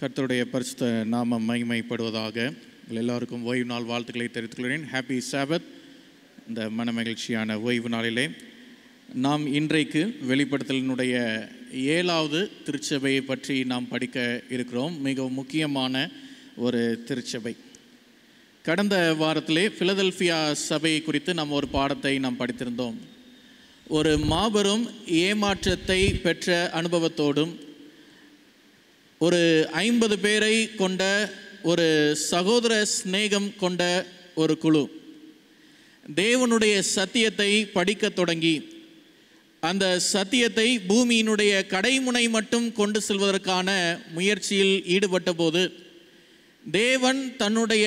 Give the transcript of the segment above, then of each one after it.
கர்த்தருடைய பரிசுத்த நாமம் மகிமைப்படுவதாக. எல்லாருக்கும் ஓய்வு நாள் வாழ்த்துக்களை தெரிவித்துக் கொள்கிறேன். ஹாப்பி சாபத். இந்த மன மகிழ்ச்சியான ஓய்வு நாளிலே நாம் இன்றைக்கு வெளிப்படுத்தலினுடைய 7வது திருச்சபையை பற்றி நாம் படிக்க இருக்கிறோம். மிகவும் முக்கியமான ஒரு திருச்சபை. கடந்த வாரத்திலே பிலதெல்பியா சபையை குறித்து நாம் ஒரு பாடத்தை நாம் படித்திருந்தோம். ஒரு மாபெரும் ஏமாற்றத்தை பெற்ற அனுபவத்தோடும் ஒரு 50 பேரை கொண்ட ஒரு சகோதர சிநேகம் கொண்ட ஒரு குழு தேவனுடைய சத்தியத்தை படிக்க தொடங்கி அந்த சத்தியத்தை பூமியினுடைய கடைமுனை மட்டும் கொண்டு செல்வதற்கான முயற்சியில் ஈடுபட்ட போது தேவன் தன்னுடைய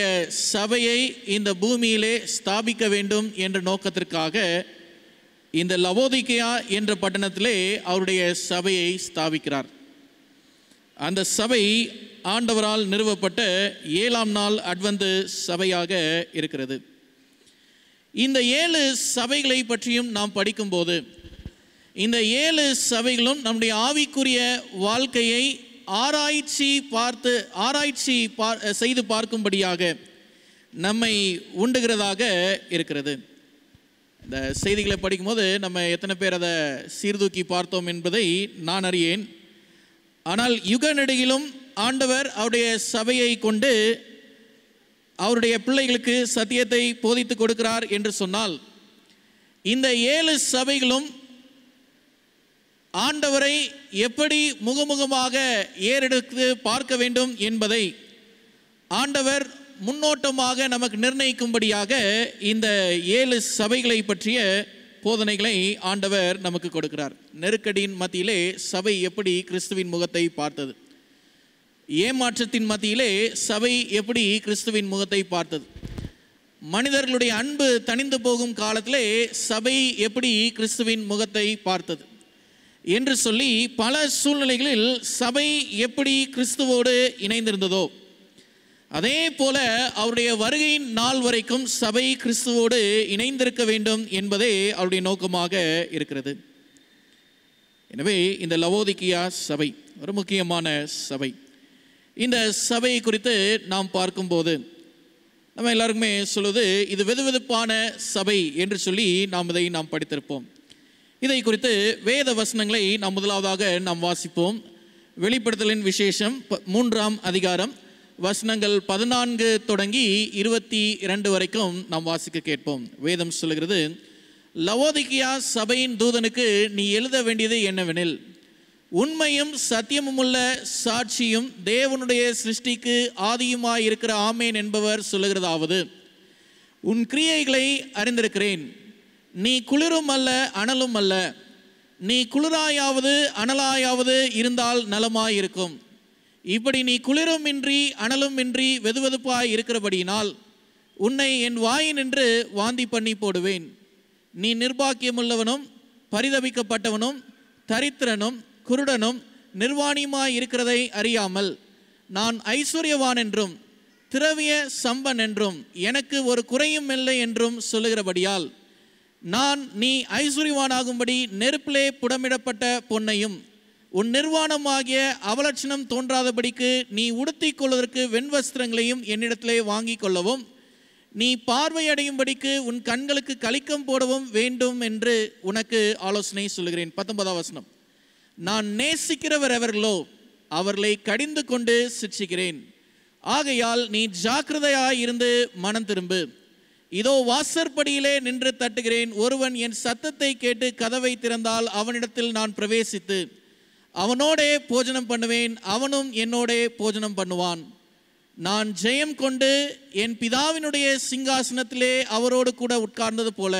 சபையை இந்த பூமியிலே ஸ்தாபிக்க வேண்டும் என்ற நோக்கத்திற்காக இந்த லவோதிக்கேயா என்ற பட்டணத்திலே அவருடைய சபையை ஸ்தாபிக்கிறார். அந்த சபை ஆண்டவரால் நிறுவப்பட்ட 7ஆம் நாள் அட்வென்ட் சபையாக இருக்கிறது. இந்த 7 சபைகளை பற்றியும் நாம் படிக்கும்போது இந்த 7 சபைகளும் நம்முடைய ஆவிக்குரிய வாழ்க்கையை ஆராய்ச்சி செய்து பார்க்கும்படியாக நம்மை உண்டுகிறதாக இருக்கிறது. இந்த செய்திகளை படிக்கும்போது நம்ம எத்தனை பேர் அதை சீர்தூக்கி பார்த்தோம் என்பதை நான் அறியேன். ஆனால் யுக நெடுகிலும் ஆண்டவர் அவருடைய சபையை கொண்டு அவருடைய பிள்ளைகளுக்கு சத்தியத்தை போதித்து கொடுக்கிறார் என்று சொன்னால் இந்த 7 சபைகளும் ஆண்டவரை எப்படி முகமுகமாக ஏறெடுத்து பார்க்க வேண்டும் என்பதை ஆண்டவர் முன்னோட்டமாக நமக்கு நிர்ணயிக்கும்படியாக இந்த 7 சபைகளை பற்றிய போதனைகளை ஆண்டவர் நமக்கு கொடுக்கிறார். நெருக்கடியின் மத்தியிலே சபை எப்படி கிறிஸ்துவின் முகத்தை பார்த்தது, ஏமாற்றத்தின் மத்தியிலே சபை எப்படி கிறிஸ்துவின் முகத்தை பார்த்தது, மனிதர்களுடைய அன்பு தணிந்து போகும் காலத்திலே சபை எப்படி கிறிஸ்துவின் முகத்தை பார்த்தது என்று சொல்லி பல சூழ்நிலைகளில் சபை எப்படி கிறிஸ்துவோடு இணைந்திருந்ததோ அதே போல அவருடைய வருகையின் நாள் வரைக்கும் சபை கிறிஸ்துவோடு இணைந்திருக்க வேண்டும் என்பதே அவருடைய நோக்கமாக இருக்கிறது. எனவே இந்த லவோதிக்கேயா சபை ஒரு முக்கியமான சபை. இந்த சபை குறித்து நாம் பார்க்கும்போது நம்ம எல்லாருக்குமே சொல்வது இது வெதுவெதுப்பான சபை என்று சொல்லி நாம் படித்திருப்போம். இதை குறித்து வேத வசனங்களை நாம் முதலாவதாக நாம் வாசிப்போம். வெளிப்படுத்தலின் விசேஷம் 3ஆம் அதிகாரம் வசனங்கள் 14 தொடங்கி 22 வரைக்கும் நாம் வாசிக்க கேட்போம். வேதம் சொல்லுகிறது, லவோதிக்கேயா சபையின் தூதனுக்கு நீ எழுத வேண்டியது என்னவெனில், உண்மையும் சத்தியமுமுள்ள சாட்சியும் தேவனுடைய சிருஷ்டிக்கு ஆதியுமாயிருக்கிற ஆமேன் என்பவர் சொல்லுகிறதாவது, உன் கிரியைகளை அறிந்திருக்கிறேன். நீ குளிரும் அல்ல அனலும் அல்ல. நீ குளிராயாவது அனலாயாவது இருந்தால் நலமாயிருக்கும். இப்படி நீ குளிருமின்றி அனலுமின்றி வெதுவெதுப்பாய் இருக்கிறபடியினால் உன்னை என் வாயினின்று வாந்தி பண்ணி போடுவேன். நீ நிர்பாக்கியமுள்ளவனும் பரிதபிக்கப்பட்டவனும் தரித்திரனும் குருடனும் நிர்வாணியுமாய் இருக்கிறதை அறியாமல் நான் ஐஸ்வர்யவான் என்றும் திரவிய சம்பன் என்றும் எனக்கு ஒரு குறையும் இல்லை என்றும் சொல்லுகிறபடியால் நீ ஐஸ்வர்யவானாகும்படி நெருப்பிலே புடமிடப்பட்ட பொன்னையும் உன் நிர்வாணமாகிய அவலட்சணம் தோன்றாதபடிக்கு நீ உடுத்திக் கொள்வதற்கு வெண்வஸ்திரங்களையும் என்னிடத்திலே வாங்கி கொள்ளவும் நீ பார்வையடையும்படிக்கு உன் கண்களுக்கு கலிக்கம் போடவும் வேண்டும் என்று உனக்கு ஆலோசனை சொல்கிறேன். 19ஆம் வசனம், நான் நேசிக்கிறவர் எவர்களோ அவர்களை கடிந்து கொண்டு சிட்சிக்கிறேன். ஆகையால் நீ ஜாக்கிரதையாயிருந்து மனம் திரும்பு. இதோ வாசற்படியிலே நின்று தட்டுகிறேன். ஒருவன் என் சத்தத்தை கேட்டு கதவை திறந்தால் அவனிடத்தில் நான் பிரவேசித்து அவனோடே போஜனம் பண்ணுவேன், அவனும் என்னோடே போஜனம் பண்ணுவான். நான் ஜெயம் கொண்டு என் பிதாவினுடைய சிங்காசனத்திலே அவரோடு கூட உட்கார்ந்தது போல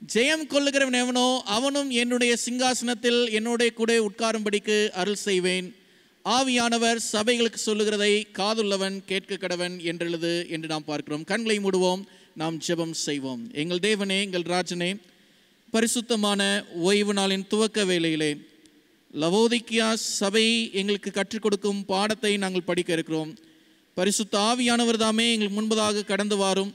ஜெயம் கொள்ளுகிறவன் எவனோ அவனும் என்னுடைய சிங்காசனத்தில் என்னோட கூட உட்காரும்படிக்கு அருள் செய்வேன். ஆவியானவர் சபைகளுக்கு சொல்லுகிறதை காதுள்ளவன் கேட்க கடவன் என்றெழுது என்று நாம் பார்க்கிறோம். கண்களை மூடுவோம், நாம் ஜெபம் செய்வோம். எங்கள் தேவனே, எங்கள் ராஜனே, பரிசுத்தமான ஓய்வு நாளின் துவக்க வேளையிலே லவோதிக்கேயா சபை எங்களுக்கு கற்றுக் கொடுக்கும் பாடத்தை நாங்கள் படிக்க இருக்கிறோம். பரிசுத்த ஆவியானவர் தாமே எங்களுக்கு முன்பதாக கடந்து வாரும்.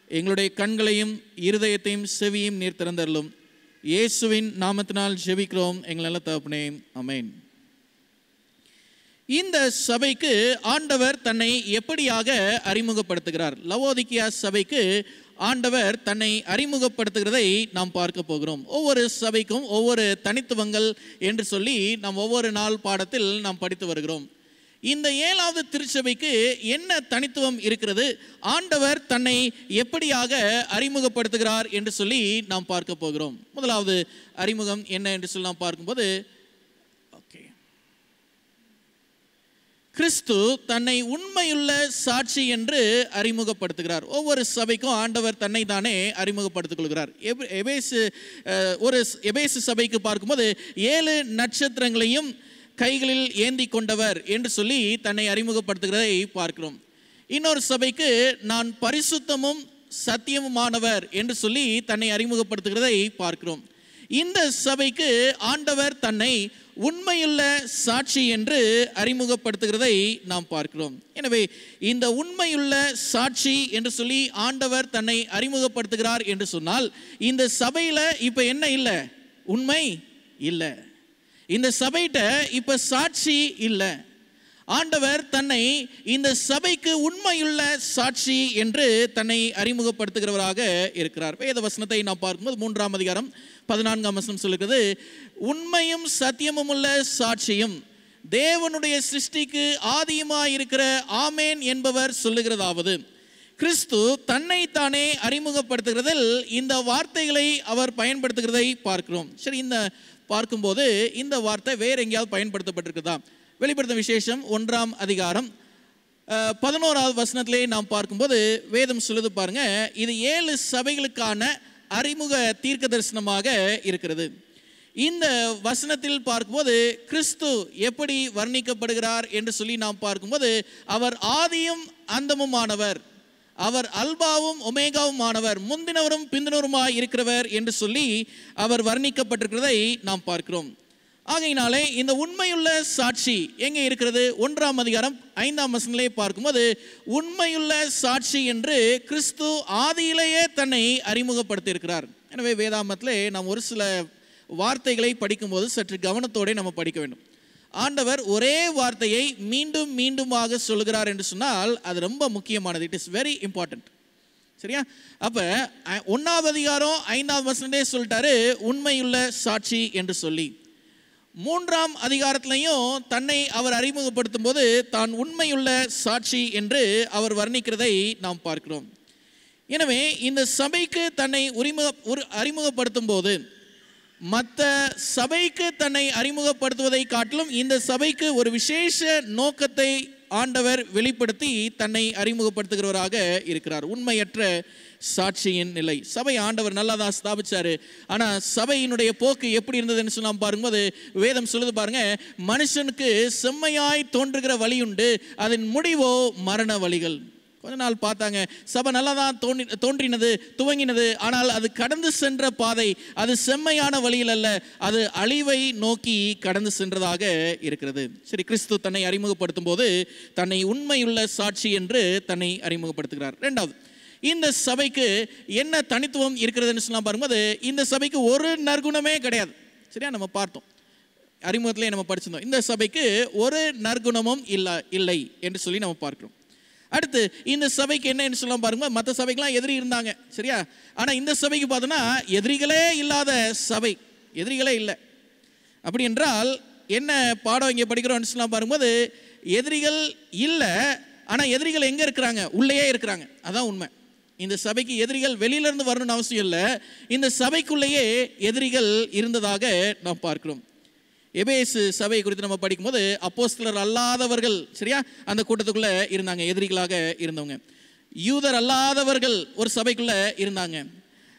எங்களுடைய கண்களையும் இருதயத்தையும் செவியும் நீர் திறந்தருளும். இயேசுவின் நாமத்தினால் ஜெபிக்கிறோம் எங்கள் நல்ல தகப்பனே, ஆமென். இந்த சபைக்கு ஆண்டவர் தன்னை எப்படியாக அறிமுகப்படுத்துகிறார்? லவோதிக்கியா சபைக்கு ஆண்டவர் தன்னை அறிமுகப்படுத்துகிறதை நாம் பார்க்க போகிறோம். ஒவ்வொரு சபைக்கும் ஒவ்வொரு தனித்துவங்கள் என்று சொல்லி நாம் ஒவ்வொரு நாள் பாடத்தில் நாம் படித்து வருகிறோம். இந்த 7வது திருச்சபைக்கு என்ன தனித்துவம் இருக்கிறது, ஆண்டவர் தன்னை எப்படியாக அறிமுகப்படுத்துகிறார் என்று சொல்லி நாம் பார்க்க போகிறோம். முதலாவது அறிமுகம் என்ன என்று சொல்லி நாம் பார்க்கும்போது, கிறிஸ்து தன்னை உண்மையுள்ள சாட்சி என்று அறிமுகப்படுத்துகிறார். ஒவ்வொரு சபைக்கும் ஆண்டவர் தன்னை தானே அறிமுகப்படுத்திக் கொள்கிறார். எபேசு சபைக்கு பார்க்கும்போது 7 நட்சத்திரங்களையும் கைகளில் ஏந்தி கொண்டவர் என்று சொல்லி தன்னை அறிமுகப்படுத்துகிறதை பார்க்கிறோம். இன்னொரு சபைக்கு நான் பரிசுத்தமும் சத்தியமுமானவர் என்று சொல்லி தன்னை அறிமுகப்படுத்துகிறதை பார்க்கிறோம். இந்த சபைக்கு ஆண்டவர் தன்னை உண்மையுள்ள சாட்சி என்று அறிமுகப்படுத்துகிறதை நாம் பார்க்கிறோம். எனவே இந்த உண்மையுள்ள சாட்சி என்று சொல்லி ஆண்டவர் தன்னை அறிமுகப்படுத்துகிறார் என்று சொன்னால், இந்த சபையில் இப்போ என்ன இல்லை? உண்மை இல்லை. இந்த சபைகிட்ட இப்போ சாட்சி இல்லை. ஆண்டவர் தன்னை இந்த சபைக்கு உண்மையுள்ள சாட்சி என்று தன்னை அறிமுகப்படுத்துகிறவராக இருக்கிறார். வேத வசனத்தை நாம் பார்க்கும்போது 3ஆம் அதிகாரம் 14ஆம் வசனம் சொல்லுகிறது, உண்மையும் சத்தியமும் உள்ள சாட்சியும் தேவனுடைய சிருஷ்டிக்கு ஆதியுமாயிருக்கிற ஆமேன் என்பவர் சொல்லுகிறதாவது, கிறிஸ்து தன்னை தானே அறிமுகப்படுத்துகிறதில் இந்த வார்த்தைகளை அவர் பயன்படுத்துகிறதை பார்க்கிறோம். சரி, இந்த பார்க்கும்போது இந்த வார்த்தை வேற எங்கேயாவது பயன்படுத்தப்பட்டிருக்குதா? வெளிப்படுத்தும் விசேஷம் 1ஆம் அதிகாரம் 11ஆவது வசனத்திலே நாம் பார்க்கும்போது வேதம் சொல்லுது பாருங்க, இது 7 சபைகளுக்கான அறிமுக தீர்க்க தரிசனமாக இருக்கிறது. இந்த வசனத்தில் பார்க்கும்போது கிறிஸ்து எப்படி வர்ணிக்கப்படுகிறார் என்று சொல்லி நாம் பார்க்கும்போது, அவர் ஆதியும் அந்தமுமானவர், அவர் அல்பாவும் ஒமேகாவும் ஆனவர், முந்தினவரும் பிந்தினவருமாய் இருக்கிறவர் என்று சொல்லி அவர் வர்ணிக்கப்பட்டிருக்கிறதை நாம் பார்க்கிறோம். ஆகையினாலே இந்த உண்மையுள்ள சாட்சி எங்கே இருக்கிறது? 1ஆம் அதிகாரம் 5ஆம் வசனத்திலே பார்க்கும்போது, உண்மையுள்ள சாட்சி என்று கிறிஸ்து ஆதியிலேயே தன்னை அறிமுகப்படுத்தி இருக்கிறார். எனவே வேதாமத்திலே நாம் ஒரு சில வார்த்தைகளை படிக்கும்போது சற்று கவனத்தோடு நம்ம படிக்க வேண்டும். ஆண்டவர் ஒரே வார்த்தையை மீண்டும் மீண்டுமாக சொல்கிறார் என்று சொன்னால் அது ரொம்ப முக்கியமானது. It is very important. சரியா? அப்போ 1ஆவது அதிகாரம் 5ஆவது வசனத்திலே சொல்லிட்டாரு உண்மையுள்ள சாட்சி என்று சொல்லி. 3ஆம் அதிகாரத்திலையும் தன்னை அவர் அறிமுகப்படுத்தும் போது தான் உண்மையுள்ள சாட்சி என்று அவர் வர்ணிக்கிறதை நாம் பார்க்கிறோம். எனவே இந்த சபைக்கு தன்னை அறிமுகப்படுத்தும் போது மற்ற சபைக்கு தன்னை அறிமுகப்படுத்துவதை காட்டிலும் இந்த சபைக்கு ஒரு விசேஷ நோக்கத்தை ஆண்டவர் வெளிப்படுத்தி தன்னை அறிமுகப்படுத்துகிறவராக இருக்கிறார். உண்மையற்ற சாட்சியின் நிலை. சபை ஆண்டவர் நல்லா தான் ஸ்தாபிச்சாரு. ஆனால் சபையினுடைய போக்கு எப்படி இருந்ததுன்னு சொல்லி நாம் பார்க்கும்போது வேதம் சொல்லுது பாருங்க, மனுஷனுக்கு செம்மையாய் தோன்றுகிற வழி உண்டு, அதன் முடிவோ மரண வழிகள். கொஞ்ச நாள் பார்த்தாங்க, சபை நல்லா தான் தோன்றினது, துவங்கினது, ஆனால் அது கடந்து சென்ற பாதை அது செம்மையான வழியில் அல்ல, அது அழிவை நோக்கி கடந்து சென்றதாக இருக்கிறது. சரி, கிறிஸ்து தன்னை அறிமுகப்படுத்தும் போது தன்னை உண்மையுள்ள சாட்சி என்று தன்னை அறிமுகப்படுத்துகிறார். 2வது, இந்த சபைக்கு என்ன தனித்துவம் இருக்கிறதுன்னு சொல்லலாம் பாரும்போது, இந்த சபைக்கு ஒரு நற்குணமே கிடையாது. சரியா? நம்ம பார்த்தோம், அறிமுகத்திலே நம்ம படிச்சிருந்தோம், இந்த சபைக்கு ஒரு நற்குணமும் இல்லை என்று சொல்லி நம்ம பார்க்கிறோம். அடுத்து, இந்த சபைக்கு என்ன சொல்லலாம் பாருங்க, மற்ற சபைக்கெல்லாம் எதிரி இருந்தாங்க. சரியா? ஆனால் இந்த சபைக்கு பார்த்தோன்னா எதிரிகளே இல்லாத சபை, எதிரிகளே இல்லை. அப்படி என்றால் என்ன பாடம் இங்கே படிக்கிறோம்னு சொல்லலாம் பாரும்போது, எதிரிகள் இல்லை, ஆனால் எதிரிகள் எங்கே இருக்கிறாங்க? உள்ளேயே இருக்கிறாங்க. அதான் உண்மை. இந்த சபைக்கு எதிரிகள் வெளியிலிருந்து வரணும்னு அவசியம் இல்லை, இந்த சபைக்குள்ளேயே எதிரிகள் இருந்ததாக நாம் பார்க்கிறோம். எபேசு சபை குறித்து நம்ம படிக்கும்போது அப்போஸ்தலர் அல்லாதவர்கள், சரியா, அந்த கூட்டத்துக்குள்ள இருந்தாங்க, எதிரிகளாக இருந்தவங்க. யூதர் அல்லாதவர்கள் ஒரு சபைக்குள்ள இருந்தாங்க.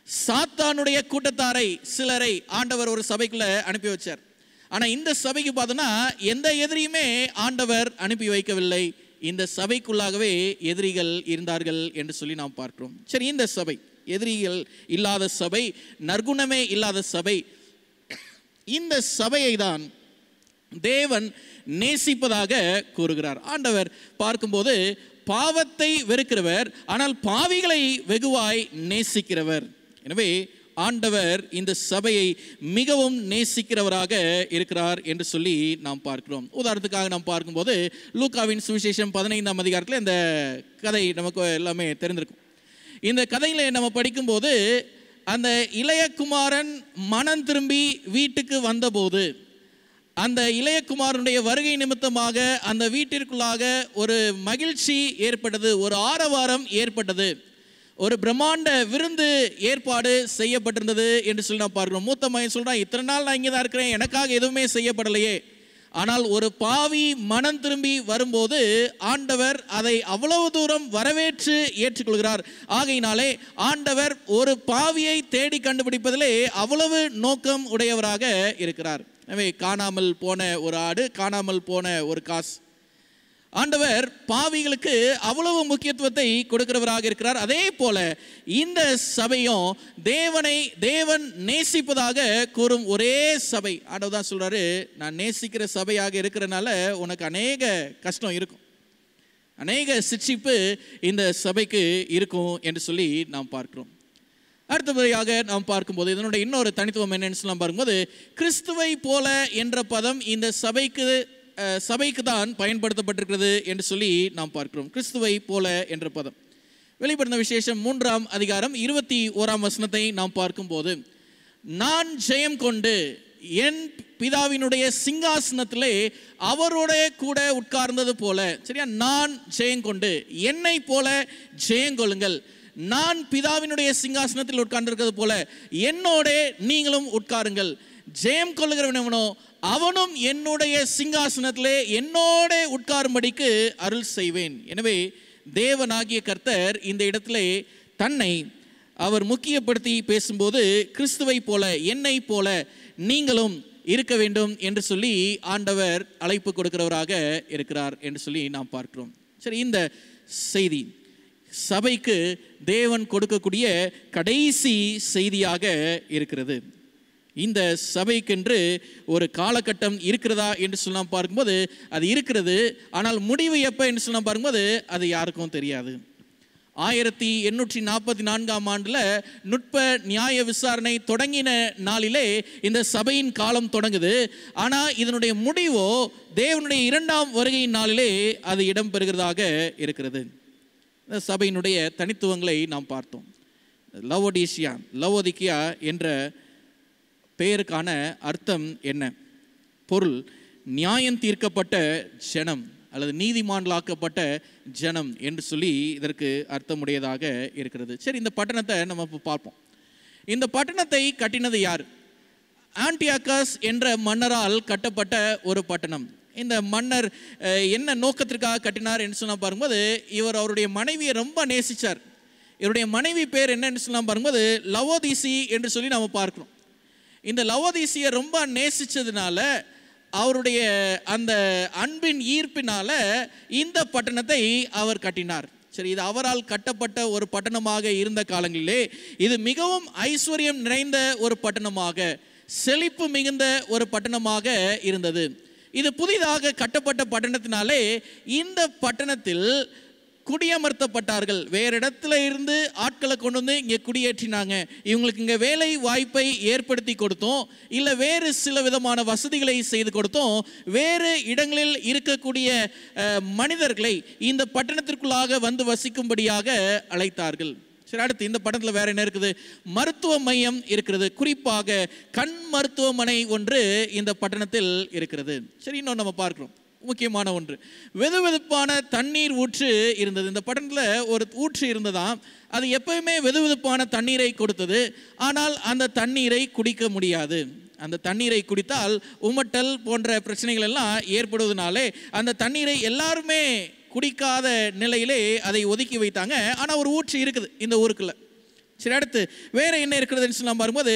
சாத்தானுடைய கூட்டத்தாரை சிலரை ஆண்டவர் ஒரு சபைக்குள்ள அனுப்பி வச்சார். ஆனால் இந்த சபைக்கு பார்த்தோன்னா எந்த எதிரியுமே ஆண்டவர் அனுப்பி வைக்கவில்லை, இந்த சபைக்குள்ளாகவே எதிரிகள் இருந்தார்கள் என்று சொல்லி நாம் பார்க்கிறோம். சரி, இந்த சபை எதிரிகள் இல்லாத சபை, நற்குணமே இல்லாத சபை, இந்த சபையை தான் தேவன் நேசிப்பதாக கூறுகிறார். ஆண்டவர் பார்க்கும்போது பாவத்தை வெறுக்கிறவர், ஆனால் பாவிகளை வெகுவாய் நேசிக்கிறவர். எனவே ஆண்டவர் இந்த சபையை மிகவும் நேசிக்கிறவராக இருக்கிறார் என்று சொல்லி நாம் பார்க்கிறோம். உதாரணத்துக்காக நாம் பார்க்கும்போது லூக்காவின் சுவிசேஷம் 15ஆம் அதிகாரத்தில் இந்த கதை நமக்கு எல்லாமே தெரிந்திருக்கும். இந்த கதையில் நம்ம படிக்கும்போது அந்த இளைய குமாரன் மனம் திரும்பி வீட்டுக்கு வந்தபோது அந்த இளையகுமாரனுடைய வருகை நிமித்தமாக அந்த வீட்டிற்குள்ளாக ஒரு மகிழ்ச்சி ஏற்பட்டது, ஒரு ஆரவாரம் ஏற்பட்டது, ஒரு பிரம்மாண்ட விருந்து ஏற்பாடு செய்யப்பட்டிருந்தது என்று சொல்லி நான் பார்க்கிறோம். மூத்த மகன் சொல்றான், இத்தனை நாள் நான் இங்கே தான் இருக்கிறேன், எனக்காக எதுவுமே செய்யப்படலையே. ஆனால் ஒரு பாவி மனம் திரும்பி வரும்போது ஆண்டவர் அதை அவ்வளவு தூரம் வரவேற்று ஏற்றுக்கொள்கிறார். ஆகையினாலே ஆண்டவர் ஒரு பாவியை தேடி கண்டுபிடிப்பதிலே அவ்வளவு நோக்கம் உடையவராக இருக்கிறார். எனவே காணாமல் போன ஒரு ஆடு, காணாமல் போன ஒரு காசு, ஆண்டவர் பாவிகளுக்கு அவ்வளவு முக்கியத்துவத்தை கொடுக்கிறவராக இருக்கிறார். அதே போல இந்த சபையும் தேவன் நேசிப்பதாக கூறும் ஒரே சபை. ஆண்டவர் தான் சொல்றாரு, நான் நேசிக்கிற சபையாக இருக்கிறனால உனக்கு அநேக கஷ்டம் இருக்கும், அநேக சிட்சிப்பு இந்த சபைக்கு இருக்கும் என்று சொல்லி நாம் பார்க்கிறோம். அடுத்தபடியாக நாம் பார்க்கும்போது இதனுடைய இன்னொரு தனித்துவம் என்னன்னு சொல்லி பார்க்கும்போது, கிறிஸ்துவை போல என்ற பதம் இந்த சபைக்கு தான் பயன்படுத்தப்பட்டிருக்கிறது என்று சொல்லி நாம் பார்க்கிறோம். கிறிஸ்துவை போல என்ற பதம் வெளிப்படுத்தின விசேஷம் 3ஆம் அதிகாரம் 21ஆம் வசனத்தை நாம் பார்க்கும்போது, நான் ஜெயம் கொண்டு என் பிதாவினுடைய சிங்காசனத்திலே அவரோட கூட உட்கார்ந்தது போல. சரியா? நான் ஜெயம் கொண்டு, என்னை போல ஜெயங்கொள்ளுங்கள். நான் பிதாவினுடைய சிங்காசனத்தில் உட்கார்ந்திருக்கிறது போல என்னோட நீங்களும் உட்காருங்கள். ஜெயம் கொள்ளுகிறவனோ அவனும் என்னுடைய சிங்காசனத்திலே என்னோட உட்காரும்படிக்கு அருள் செய்வேன். எனவே தேவனாகிய கர்த்தர் இந்த இடத்திலே தன்னை அவர் முக்கியப்படுத்தி பேசும்போது, கிறிஸ்துவை போல என்னை போல நீங்களும் இருக்க வேண்டும் என்று சொல்லி ஆண்டவர் அழைப்பு கொடுக்கிறவராக இருக்கிறார் என்று சொல்லி நாம் பார்க்கிறோம். சரி, இந்த செய்தி சபைக்கு தேவன் கொடுக்கக்கூடிய கடைசி செய்தியாக இருக்கிறது. இந்த சபைக்கென்று ஒரு காலகட்டம் இருக்கிறதா என்று சொல்லி பார்க்கும்போது அது இருக்கிறது. ஆனால் முடிவு எப்போ என்று சொல்லி பார்க்கும்போது அது யாருக்கும் தெரியாது. 1844ஆம் ஆண்டில் நுட்ப நியாய விசாரணை தொடங்கின நாளிலே இந்த சபையின் காலம் தொடங்குது. ஆனால் இதனுடைய முடிவோ தேவனுடைய 2ஆம் வருகையின் நாளிலே அது இடம்பெறுகிறதாக இருக்கிறது. இந்த சபையினுடைய தனித்துவங்களை நாம் பார்த்தோம். லவோதிக்கியா என்ற பெயருக்கான அர்த்தம் என்ன? பொருள் நியாயம் தீர்க்கப்பட்ட ஜனம் அல்லது நீதிமான்களாக்கப்பட்ட ஜனம் என்று சொல்லி இதற்கு அர்த்தமுடையதாக இருக்கிறது. சரி, இந்த பட்டணத்தை நம்ம இப்போ பார்ப்போம். இந்த பட்டணத்தை கட்டினது யார்? ஆன்டியாக்கஸ் என்ற மன்னரால் கட்டப்பட்ட ஒரு பட்டணம். இந்த மன்னர் என்ன நோக்கத்திற்காக கட்டினார் என்று சொன்னால் பாரும்போது, இவர் அவருடைய மனைவியை ரொம்ப நேசித்தார். இவருடைய மனைவி பேர் என்னன்னு சொன்னால் பாரும்போது லவோதிசி என்று சொல்லி நம்ம பார்க்கிறோம். இந்த லவோதிசியை ரொம்ப நேசித்ததுனால, அவருடைய அந்த அன்பின் ஈர்ப்பினால இந்த பட்டணத்தை அவர் கட்டினார். சரி, இது அவரால் கட்டப்பட்ட ஒரு பட்டணமாக இருந்த காலங்களிலே இது மிகவும் ஐஸ்வர்யம் நிறைந்த ஒரு பட்டணமாக, செழிப்பு மிகுந்த ஒரு பட்டணமாக இருந்தது. இது புதிதாக கட்டப்பட்ட பட்டணத்தினாலே இந்த பட்டணத்தில் குடியமர்த்தப்பட்டார்கள். வேறு இடத்துல இருந்து ஆட்களை கொண்டு வந்து இங்கே குடியேற்றினாங்க. இவங்களுக்கு இங்கே வேலை வாய்ப்பை ஏற்படுத்தி கொடுத்தோம், இல்லை வேறு சில விதமான வசதிகளை செய்து கொடுத்தோம். வேறு இடங்களில் இருக்கக்கூடிய மனிதர்களை இந்த பட்டணத்திற்குள்ளாக வந்து வசிக்கும்படியாக அழைத்தார்கள். சரி, அடுத்து இந்த பட்டணத்தில் வேற என்ன இருக்குது? மருத்துவ மையம் இருக்கிறது. குறிப்பாக கண் மருத்துவமனை ஒன்று இந்த பட்டணத்தில் இருக்கிறது. சரி, இன்னொன்று நம்ம பார்க்கிறோம், முக்கியமான ஒன்று, வெதுவெதுப்பான தண்ணீர் ஊற்று இருந்தது. இந்த பட்டணத்தில் ஒரு ஊற்று இருந்ததாம். அது எப்பவுமே வெதுவெதுப்பான தண்ணீரை கொடுத்தது. ஆனால் அந்த தண்ணீரை குடிக்க முடியாது. அந்த தண்ணீரை குடித்தால் உமட்டல் போன்ற பிரச்சனைகள் எல்லாம் ஏற்படுவதனாலே அந்த தண்ணீரை எல்லாருமே குடிக்காத நிலையிலே அதை ஒதுக்கி வைத்தாங்க. ஆனால் ஒரு ஊற்று இருக்குது இந்த ஊருக்குள்ள. சரி, அடுத்து வேற என்ன இருக்கிறதுன்னு சொல்லி பார்க்கும்போது,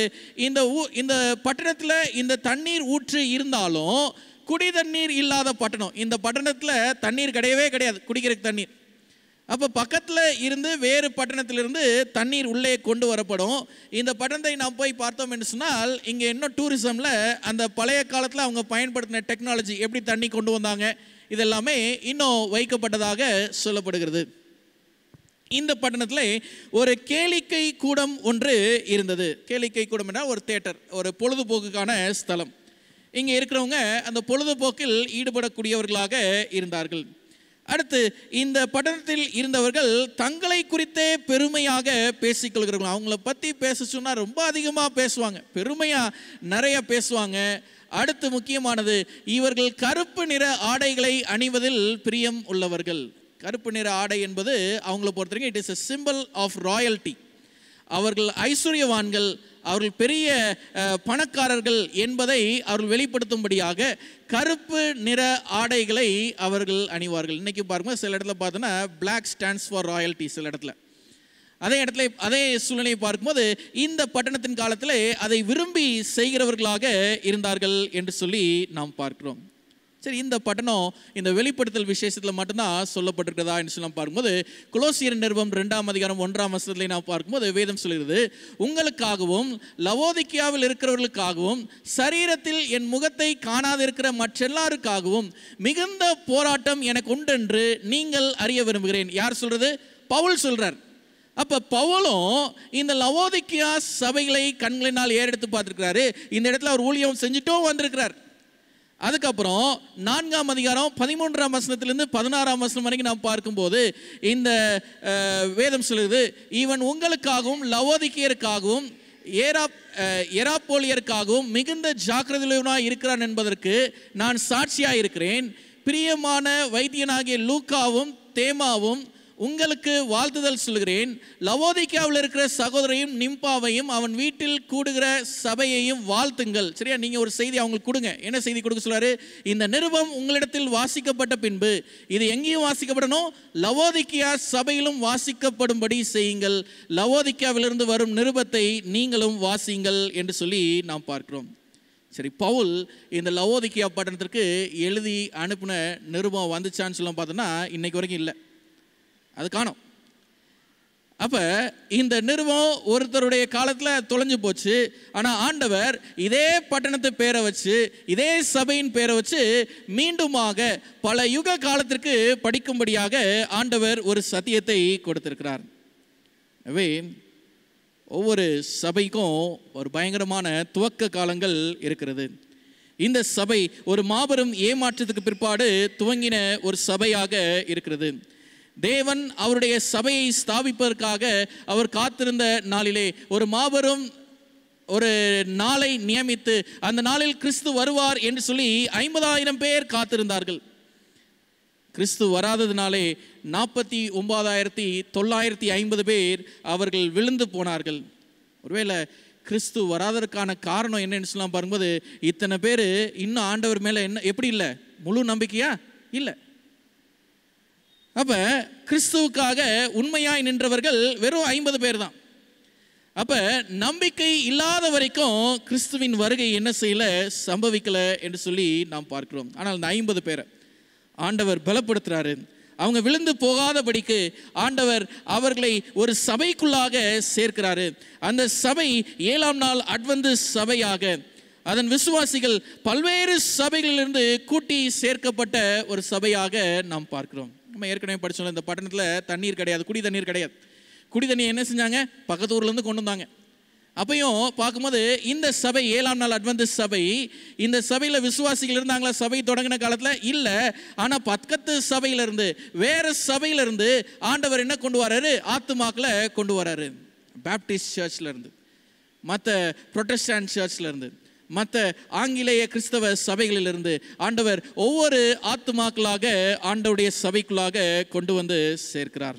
இந்த பட்டணத்தில் இந்த தண்ணீர் ஊற்று இருந்தாலும் குடி தண்ணீர் இல்லாத பட்டணம். இந்த பட்டணத்தில் தண்ணீர் கிடையவே கிடையாது, குடிக்கிறதுக்கு தண்ணீர். அப்போ பக்கத்தில் இருந்து வேறு பட்டணத்திலிருந்து தண்ணீர் உள்ளே கொண்டு வரப்படும். இந்த பட்டணத்தை நாம் போய் பார்த்தோம் என்று சொன்னால், இங்கே இன்னும் டூரிசமில் அந்த பழைய காலத்தில் அவங்க பயன்படுத்தின டெக்னாலஜி, எப்படி தண்ணி கொண்டு வந்தாங்க, இதெல்லாமே இன்னும் வைக்கப்பட்டதாக சொல்லப்படுகிறது. இந்த பட்டணத்தில் ஒரு கேளிக்கை கூடம் ஒன்று இருந்தது. கேளிக்கை கூடம் என்றால் ஒரு தியேட்டர், ஒரு பொழுதுபோக்குக்கான ஸ்தலம். இங்கே இருக்கிறவங்க அந்த பொழுதுபோக்கில் ஈடுபடக்கூடியவர்களாக இருந்தார்கள். அடுத்து இந்த பட்டணத்தில் இருந்தவர்கள் தங்களை குறித்தே பெருமையாக பேசிக்கொள்கிறார்கள். அவங்கள பற்றி பேச சொன்னால் ரொம்ப அதிகமாக பேசுவாங்க, பெருமையாக நிறைய பேசுவாங்க. அடுத்து முக்கியமானது, இவர்கள் கருப்பு நிற ஆடைகளை அணிவதில் பிரியம் உள்ளவர்கள். கருப்பு நிற ஆடை என்பது அவங்கள பொறுத்தவரைக்கும் it is a simple of royalty. அவர்கள் ஐஸ்வர்யவான்கள், அவர்கள் பெரிய பணக்காரர்கள் என்பதை அவர்கள் வெளிப்படுத்தும்படியாக கருப்பு நிற ஆடைகளை அவர்கள் அணிவார்கள். இன்றைக்கி பாருங்கள், சில இடத்துல பார்த்தோன்னா பிளாக் ஸ்டாண்ட்ஸ் ஃபார் ராயல்ட்டி. சில இடத்துல அதே சூழ்நிலையை பார்க்கும்போது இந்த பட்டணத்தின் காலத்தில் அதை விரும்பி செய்கிறவர்களாக இருந்தார்கள் என்று சொல்லி நாம் பார்க்கிறோம். சரி, இந்த பட்டணம் இந்த வெளிப்படுத்தல் விசேஷத்தில் மட்டும்தான் சொல்லப்பட்டிருக்கிறதா என்று சொல்லி பார்க்கும்போது, கொலோசியர் நிருபம் 2ஆம் அதிகாரம் 1ஆம் வசனத்தில் நாம் பார்க்கும்போது வேதம் சொல்கிறது, உங்களுக்காகவும் லவோதிக்கியாவில் இருக்கிறவர்களுக்காகவும் சரீரத்தில் என் முகத்தை காணாதிருக்கிற மற்றெல்லாருக்காகவும் மிகுந்த போராட்டம் எனக்கு உண்டென்று நீங்கள் அறிய விரும்புகிறேன். யார் சொல்றது? பவுல் சொல்றார். அப்போ பவுலும் இந்த லவோதிக்கியா சபைகளை கண்களினால் ஏறெடுத்து பார்த்துருக்கிறாரு. இந்த இடத்துல அவர் ஊழியம் செஞ்சுட்டும் வந்திருக்கிறார். அதுக்கப்புறம் 4ஆம் அதிகாரம் 13ஆம் வசனத்திலிருந்து 16ஆம் வசனம் வரைக்கும் நாம் பார்க்கும்போது இந்த வேதம் சொல்லுது, இவன் உங்களுக்காகவும் லவோதிக்கியருக்காகவும் எராப்போலியருக்காகவும் மிகுந்த ஜாக்கிரதையுள்ளவனாய் இருக்கிறான் என்பதற்கு நான் சாட்சியாக இருக்கிறேன். பிரியமான வைத்தியனாகிய லூக்காவும் தேமாவும் உங்களுக்கு வாழ்த்துதல் சொல்கிறேன். லவோதிக்கியாவில் இருக்கிற சகோதரையும் நிம்பாவையும் அவன் வீட்டில் கூடுகிற சபையையும் வாழ்த்துங்கள். சரியா? நீங்கள் ஒரு செய்தி அவங்களுக்கு கொடுங்க. என்ன செய்தி கொடுக்க சொல்றாரு? இந்த நிருபம் உங்களிடத்தில் வாசிக்கப்பட்ட பின்பு இது எங்கேயும் வாசிக்கப்படணும், லவோதிக்கியா சபையிலும் வாசிக்கப்படும்படி செய்யுங்கள். லவோதிக்கியாவிலிருந்து வரும் நிருபத்தை நீங்களும் வாசியுங்கள் என்று சொல்லி நாம் பார்க்கிறோம். சரி, பவுல் இந்த லவோதிக்கியா பட்டணத்திற்கு எழுதி அனுப்பின நிருபம் வந்துச்சான்னு சொல்ல பார்த்தோன்னா இன்னைக்கு வரைக்கும் இல்லை, அது காணும். அப்போ இந்த நிறுவனம் ஒருத்தருடைய காலத்தில் தொலைஞ்சு போச்சு. ஆனால் ஆண்டவர் இதே பட்டணத்தை பேரை வச்சு, இதே சபையின் பேரை வச்சு மீண்டுமாக பல யுக காலத்திற்கு படிக்கும்படியாக ஆண்டவர் ஒரு சத்தியத்தை கொடுத்திருக்கிறார். எனவே ஒவ்வொரு சபைக்கும் ஒரு பயங்கரமான துவக்க காலங்கள் இருக்கிறது. இந்த சபை ஒரு மாபெரும் ஏமாற்றத்துக்கு பிற்பாடு துவங்கின ஒரு சபையாக இருக்கிறது. தேவன் அவருடைய சபையை ஸ்தாபிப்பதற்காக அவர் காத்திருந்த நாளிலே ஒரு மாபெரும் ஒரு நாளை நியமித்து அந்த நாளில் கிறிஸ்து வருவார் என்று சொல்லி 50,000 பேர் காத்திருந்தார்கள். கிறிஸ்து வராததினாலே 49,950 பேர் அவர்கள் விழுந்து போனார்கள். ஒருவேளை கிறிஸ்து வராதற்கான காரணம் என்னன்னு சொல்லலாம் பாரும்போது, இத்தனை பேர் இன்னும் ஆண்டவர் மேலே என்ன எப்படி இல்லை, முழு நம்பிக்கையா இல்லை. அப்போ கிறிஸ்துவுக்காக உண்மையாய் நின்றவர்கள் வெறும் 50 பேர் தான். அப்போ நம்பிக்கை இல்லாத வரைக்கும் கிறிஸ்துவின் வருகை என்ன செய்யலை, சம்பவிக்கலை என்று சொல்லி நாம் பார்க்கிறோம். ஆனால் இந்த 50 பேரை ஆண்டவர் பலப்படுத்துகிறாரு. அவங்க விழுந்து போகாதபடிக்கு ஆண்டவர் அவர்களை ஒரு சபைக்குள்ளாக சேர்க்கிறாரு. அந்த சபை 7ஆம் நாள் அட்வென்டிஸ்ட் சபையாக, அதன் விசுவாசிகள் பல்வேறு சபைகளிலிருந்து கூட்டி சேர்க்கப்பட்ட ஒரு சபையாக நாம் பார்க்கிறோம். நம்ம ஏற்கனவே படிச்சோம், இந்த பட்டணத்தில் தண்ணீர் கிடையாது, குடி தண்ணீர் கிடையாது. குடி தண்ணி என்ன செஞ்சாங்க, பக்கத்து ஊர்லேருந்து கொண்டு வந்தாங்க. அப்பையும் பார்க்கும்போது இந்த சபை 7ஆம் நாள் அட்வென்டிஸ்ட் சபை, இந்த சபையில் விசுவாசிகள் இருந்தாங்களா சபை தொடங்கின காலத்தில்? இல்லை. ஆனால் பக்கத்து சபையிலிருந்து வேறு சபையிலிருந்து ஆண்டவர் என்ன கொண்டு வராரு, ஆத்துமாக்களை கொண்டு வராரு. பேப்டிஸ்ட் சர்ச்லேருந்து, மற்ற புரொட்டஸ்டன்ட் சர்ச்லேருந்து, மற்ற ஆங்கிலேய கிறிஸ்தவ சபைகளிலிருந்து ஆண்டவர் ஒவ்வொரு ஆத்துமாக்களாக ஆண்டவருடைய சபைக்குள்ளாக கொண்டு வந்து சேர்க்கிறார்.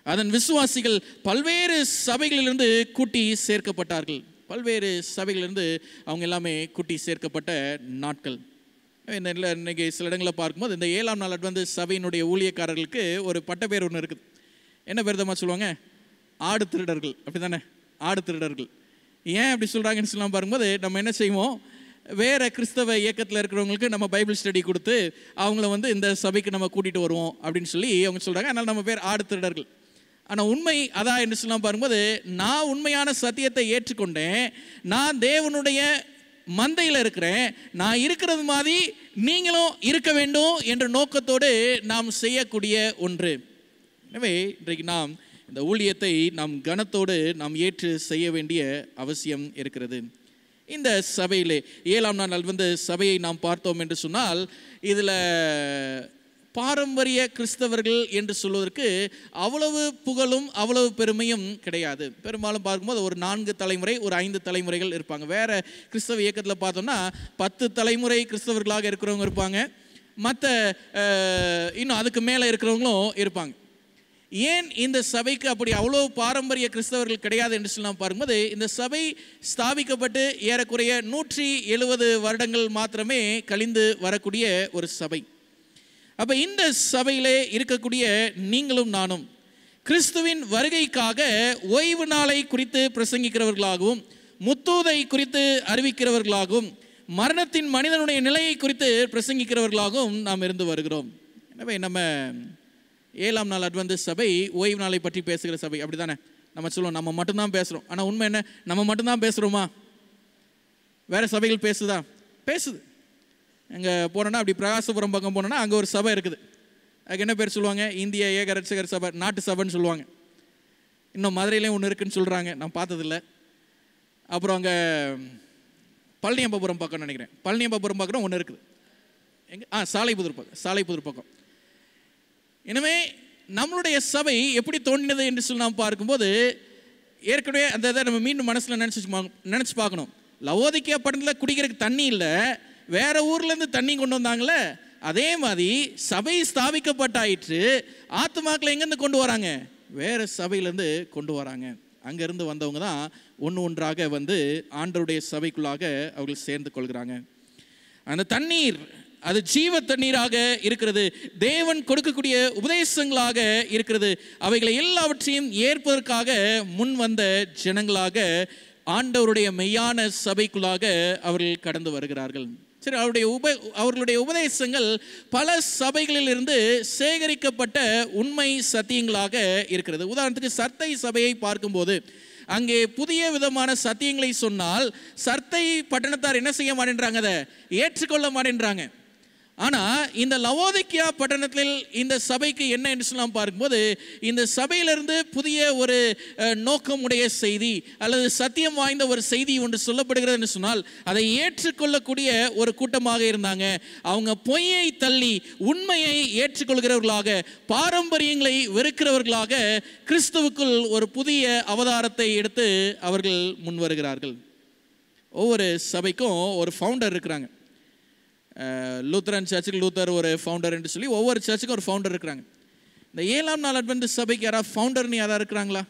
அதன் விசுவாசிகள் பல்வேறு சபைகளிலிருந்து கூட்டி சேர்க்கப்பட்டார்கள். பல்வேறு சபைகளிலிருந்து அவங்க எல்லாமே கூட்டி சேர்க்கப்பட்ட நாட்கள். இன்னைக்கு சில இடங்களை பார்க்கும்போது இந்த 7ஆம் நாள் அட்வென்டிஸ்ட் சபையினுடைய ஊழியக்காரர்களுக்கு ஒரு பட்ட பேர் ஒன்று இருக்குது. என்ன பேர் தான் சொல்லுவாங்க? ஆடு திருடர்கள். அப்படி தானே? ஆடு திருடர்கள். ஏன் அப்படி சொல்கிறாங்கன்னு சொல்லலாம் பார்க்கும்போது, நம்ம என்ன செய்வோம், வேறு கிறிஸ்தவ இயக்கத்தில் இருக்கிறவங்களுக்கு நம்ம பைபிள் ஸ்டடி கொடுத்து அவங்கள இந்த சபைக்கு நம்ம கூட்டிகிட்டு வருவோம் அப்படின்னு சொல்லி அவங்க சொல்கிறாங்க. அதனால் நம்ம பேர் ஆடு திருடர்கள். ஆனால் உண்மை அதான் என்று சொல்லலாம் பார்க்கும்போது, நான் உண்மையான சத்தியத்தை ஏற்றுக்கொண்டேன், நான் தேவனுடைய மந்தையில் இருக்கிறேன், நான் இருக்கிறது மாதிரி நீங்களும் இருக்க வேண்டும் என்ற நோக்கத்தோடு நாம் செய்யக்கூடிய ஒன்று. எனவே இன்றைக்கு நாம் இந்த ஊழியத்தை நாம் கனத்தோடு நாம் ஏற்று செய்ய வேண்டிய அவசியம் இருக்கிறது. இந்த சபையிலே 7ஆம் நாள் சபையை நாம் பார்த்தோம் என்று சொன்னால், இதில் பாரம்பரிய கிறிஸ்தவர்கள் என்று சொல்வதற்கு அவ்வளவு புகழும் அவ்வளவு பெருமையும் கிடையாது. பெரும்பாலும் பார்க்கும்போது ஒரு 4 தலைமுறை, ஒரு 5 தலைமுறைகள் இருப்பாங்க. வேறு கிறிஸ்தவ இயக்கத்தில் பார்த்தோம்னா 10 தலைமுறை கிறிஸ்தவர்களாக இருக்கிறவங்க இருப்பாங்க, மற்ற இன்னும் அதுக்கு மேலே இருக்கிறவங்களும் இருப்பாங்க. ஏன் இந்த சபைக்கு அப்படி அவ்வளோ பாரம்பரிய கிறிஸ்தவர்கள் கிடையாது என்று சொல்லி நாம் பார்க்கும்போது, இந்த சபை ஸ்தாபிக்கப்பட்டு ஏறக்குறைய 170 வருடங்கள் மாத்திரமே கழிந்து வரக்கூடிய ஒரு சபை. அப்போ இந்த சபையிலே இருக்கக்கூடிய நீங்களும் நானும் கிறிஸ்துவின் வருகைக்காக ஓய்வு நாளை குறித்து பிரசங்கிக்கிறவர்களாகவும், முத்தூதை குறித்து அறிவிக்கிறவர்களாகவும், மரணத்தின் மனிதனுடைய நிலையை குறித்து பிரசங்கிக்கிறவர்களாகவும் நாம் இருந்து வருகிறோம். எனவே நம்ம 7ஆம் நாள் அட்வென்டிஸ்ட் சபை ஓய்வு நாளை பற்றி பேசுகிற சபை, அப்படி தானே நம்ம சொல்லுவோம். நம்ம மட்டும்தான் பேசுகிறோம். ஆனால் உண்மை என்ன, நம்ம மட்டும்தான் பேசுகிறோமா? வேறு சபைகள் பேசுதா? பேசுது. அங்கே போனோன்னா, அப்படி பிரகாசபுரம் பக்கம் போனோன்னா அங்கே ஒரு சபை இருக்குது. அதுக்கு என்ன பேர் சொல்லுவாங்க? இந்திய ஏக ரட்சகர் சபை, நாட்டு சபைன்னு சொல்லுவாங்க. இன்னும் மதுரையிலையும் ஒன்று இருக்குதுன்னு சொல்கிறாங்க, நான் பார்த்ததில்ல. அப்புறம் அங்கே பழனியம்பபுரம் பக்கம் நினைக்கிறேன், பழனியம்பபுரம் பக்கம் ஒன்று இருக்குது. எங்கே? சாலைப்புதூர் பக்கம். எனவே நம்மளுடைய சபை எப்படி தோன்றினது என்று சொல்லி நாம் பார்க்கும்போது, ஏற்கனவே அந்த இதை நம்ம மீண்டும் மனசில் நினச்சி பார்க்கணும். லவோதிக்கேயா பட்டணத்தில் குடிக்கிறதுக்கு தண்ணி இல்லை, வேற ஊர்லேருந்து தண்ணி கொண்டு வந்தாங்களே, அதே மாதிரி சபை ஸ்தாபிக்கப்பட்டாயிற்று. ஆத்துமாக்களை எங்கேருந்து கொண்டு வராங்க? வேறு சபையிலேருந்து கொண்டு வராங்க. அங்கேருந்து வந்தவங்க தான் ஒன்றாக ஆண்டவருடைய சபைக்குள்ளாக அவர்கள் சேர்ந்து கொள்கிறாங்க. அந்த தண்ணீர் அது ஜீவ தண்ணீராக இருக்கிறது, தேவன் கொடுக்கக்கூடிய உபதேசங்களாக இருக்கிறது. அவைகளை எல்லாவற்றையும் ஏற்பதற்காக முன் வந்த ஜனங்களாக ஆண்டவருடைய மெய்யான சபைக்குள்ளாக அவர்கள் கடந்து வருகிறார்கள். சரி, அவர்களுடைய உபதேசங்கள் பல சபைகளில் இருந்து சேகரிக்கப்பட்ட உண்மை சத்தியங்களாக இருக்கிறது. உதாரணத்துக்கு சர்த்தை சபையை பார்க்கும்போது, அங்கே புதிய விதமான சத்தியங்களை சொன்னால் சர்த்தை பட்டணத்தார் என்ன செய்ய மாட்டேன்றாங்க? அதை ஏற்றுக்கொள்ள மாட்டேன்றாங்க. ஆனால் இந்த லவோதிக்கேயா பட்டணத்தில் இந்த சபைக்கு என்ன என்று சொல்லலாம் பார்க்கும்போது, இந்த சபையிலிருந்து புதிய ஒரு நோக்கமுடைய செய்தி அல்லது சத்தியம் வாய்ந்த ஒரு செய்தி ஒன்று சொல்லப்படுகிறது என்று சொன்னால் அதை ஏற்றுக்கொள்ளக்கூடிய ஒரு கூட்டமாக இருந்தாங்க. அவங்க பொய்யை தள்ளி உண்மையை ஏற்றுக்கொள்கிறவர்களாக, பாரம்பரியங்களை வெறுக்கிறவர்களாக கிறிஸ்துவுக்குள் ஒரு புதிய அவதாரத்தை எடுத்து அவர்கள் முன் வருகிறார்கள். ஒவ்வொரு சபைக்கும் ஒரு ஃபவுண்டர் இருக்கிறாங்க. லூத்தரன் சர்ச்சுக்கு லூத்தர் ஒரு ஃபவுண்டர் என்று சொல்லி ஒவ்வொரு சர்ச்சுக்கும் ஒரு ஃபவுண்டர் இருக்கிறாங்க. இந்த 7ஆம் நாள் அட்வென்டிஸ்ட் சபைக்கு யாராவது ஃபவுண்டர்னு யாராவது இருக்கிறாங்களா?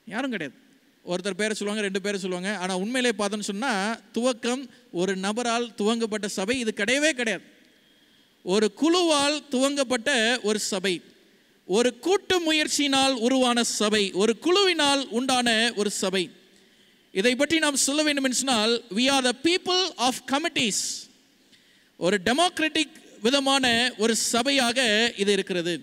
யாரும் கிடையாது. ஒருத்தர் பேரை சொல்லுவாங்க, 2 பேரை சொல்லுவாங்க. ஆனால் உண்மையிலே பார்த்தோன்னு சொன்னால் துவக்கம் ஒரு நபரால் துவங்கப்பட்ட சபை இது கிடையவே கிடையாது. ஒரு குழுவால் துவங்கப்பட்ட ஒரு சபை, ஒரு கூட்டு முயற்சியினால் உருவான சபை, ஒரு குழுவினால் உண்டான ஒரு சபை. இதை பற்றி நாம் சொல்ல வேண்டும் என்று சொன்னால், we are the people of committees. ஒரு டெமோக்ராட்டிக் விதமான ஒரு சபையாக இது இருக்கிறது.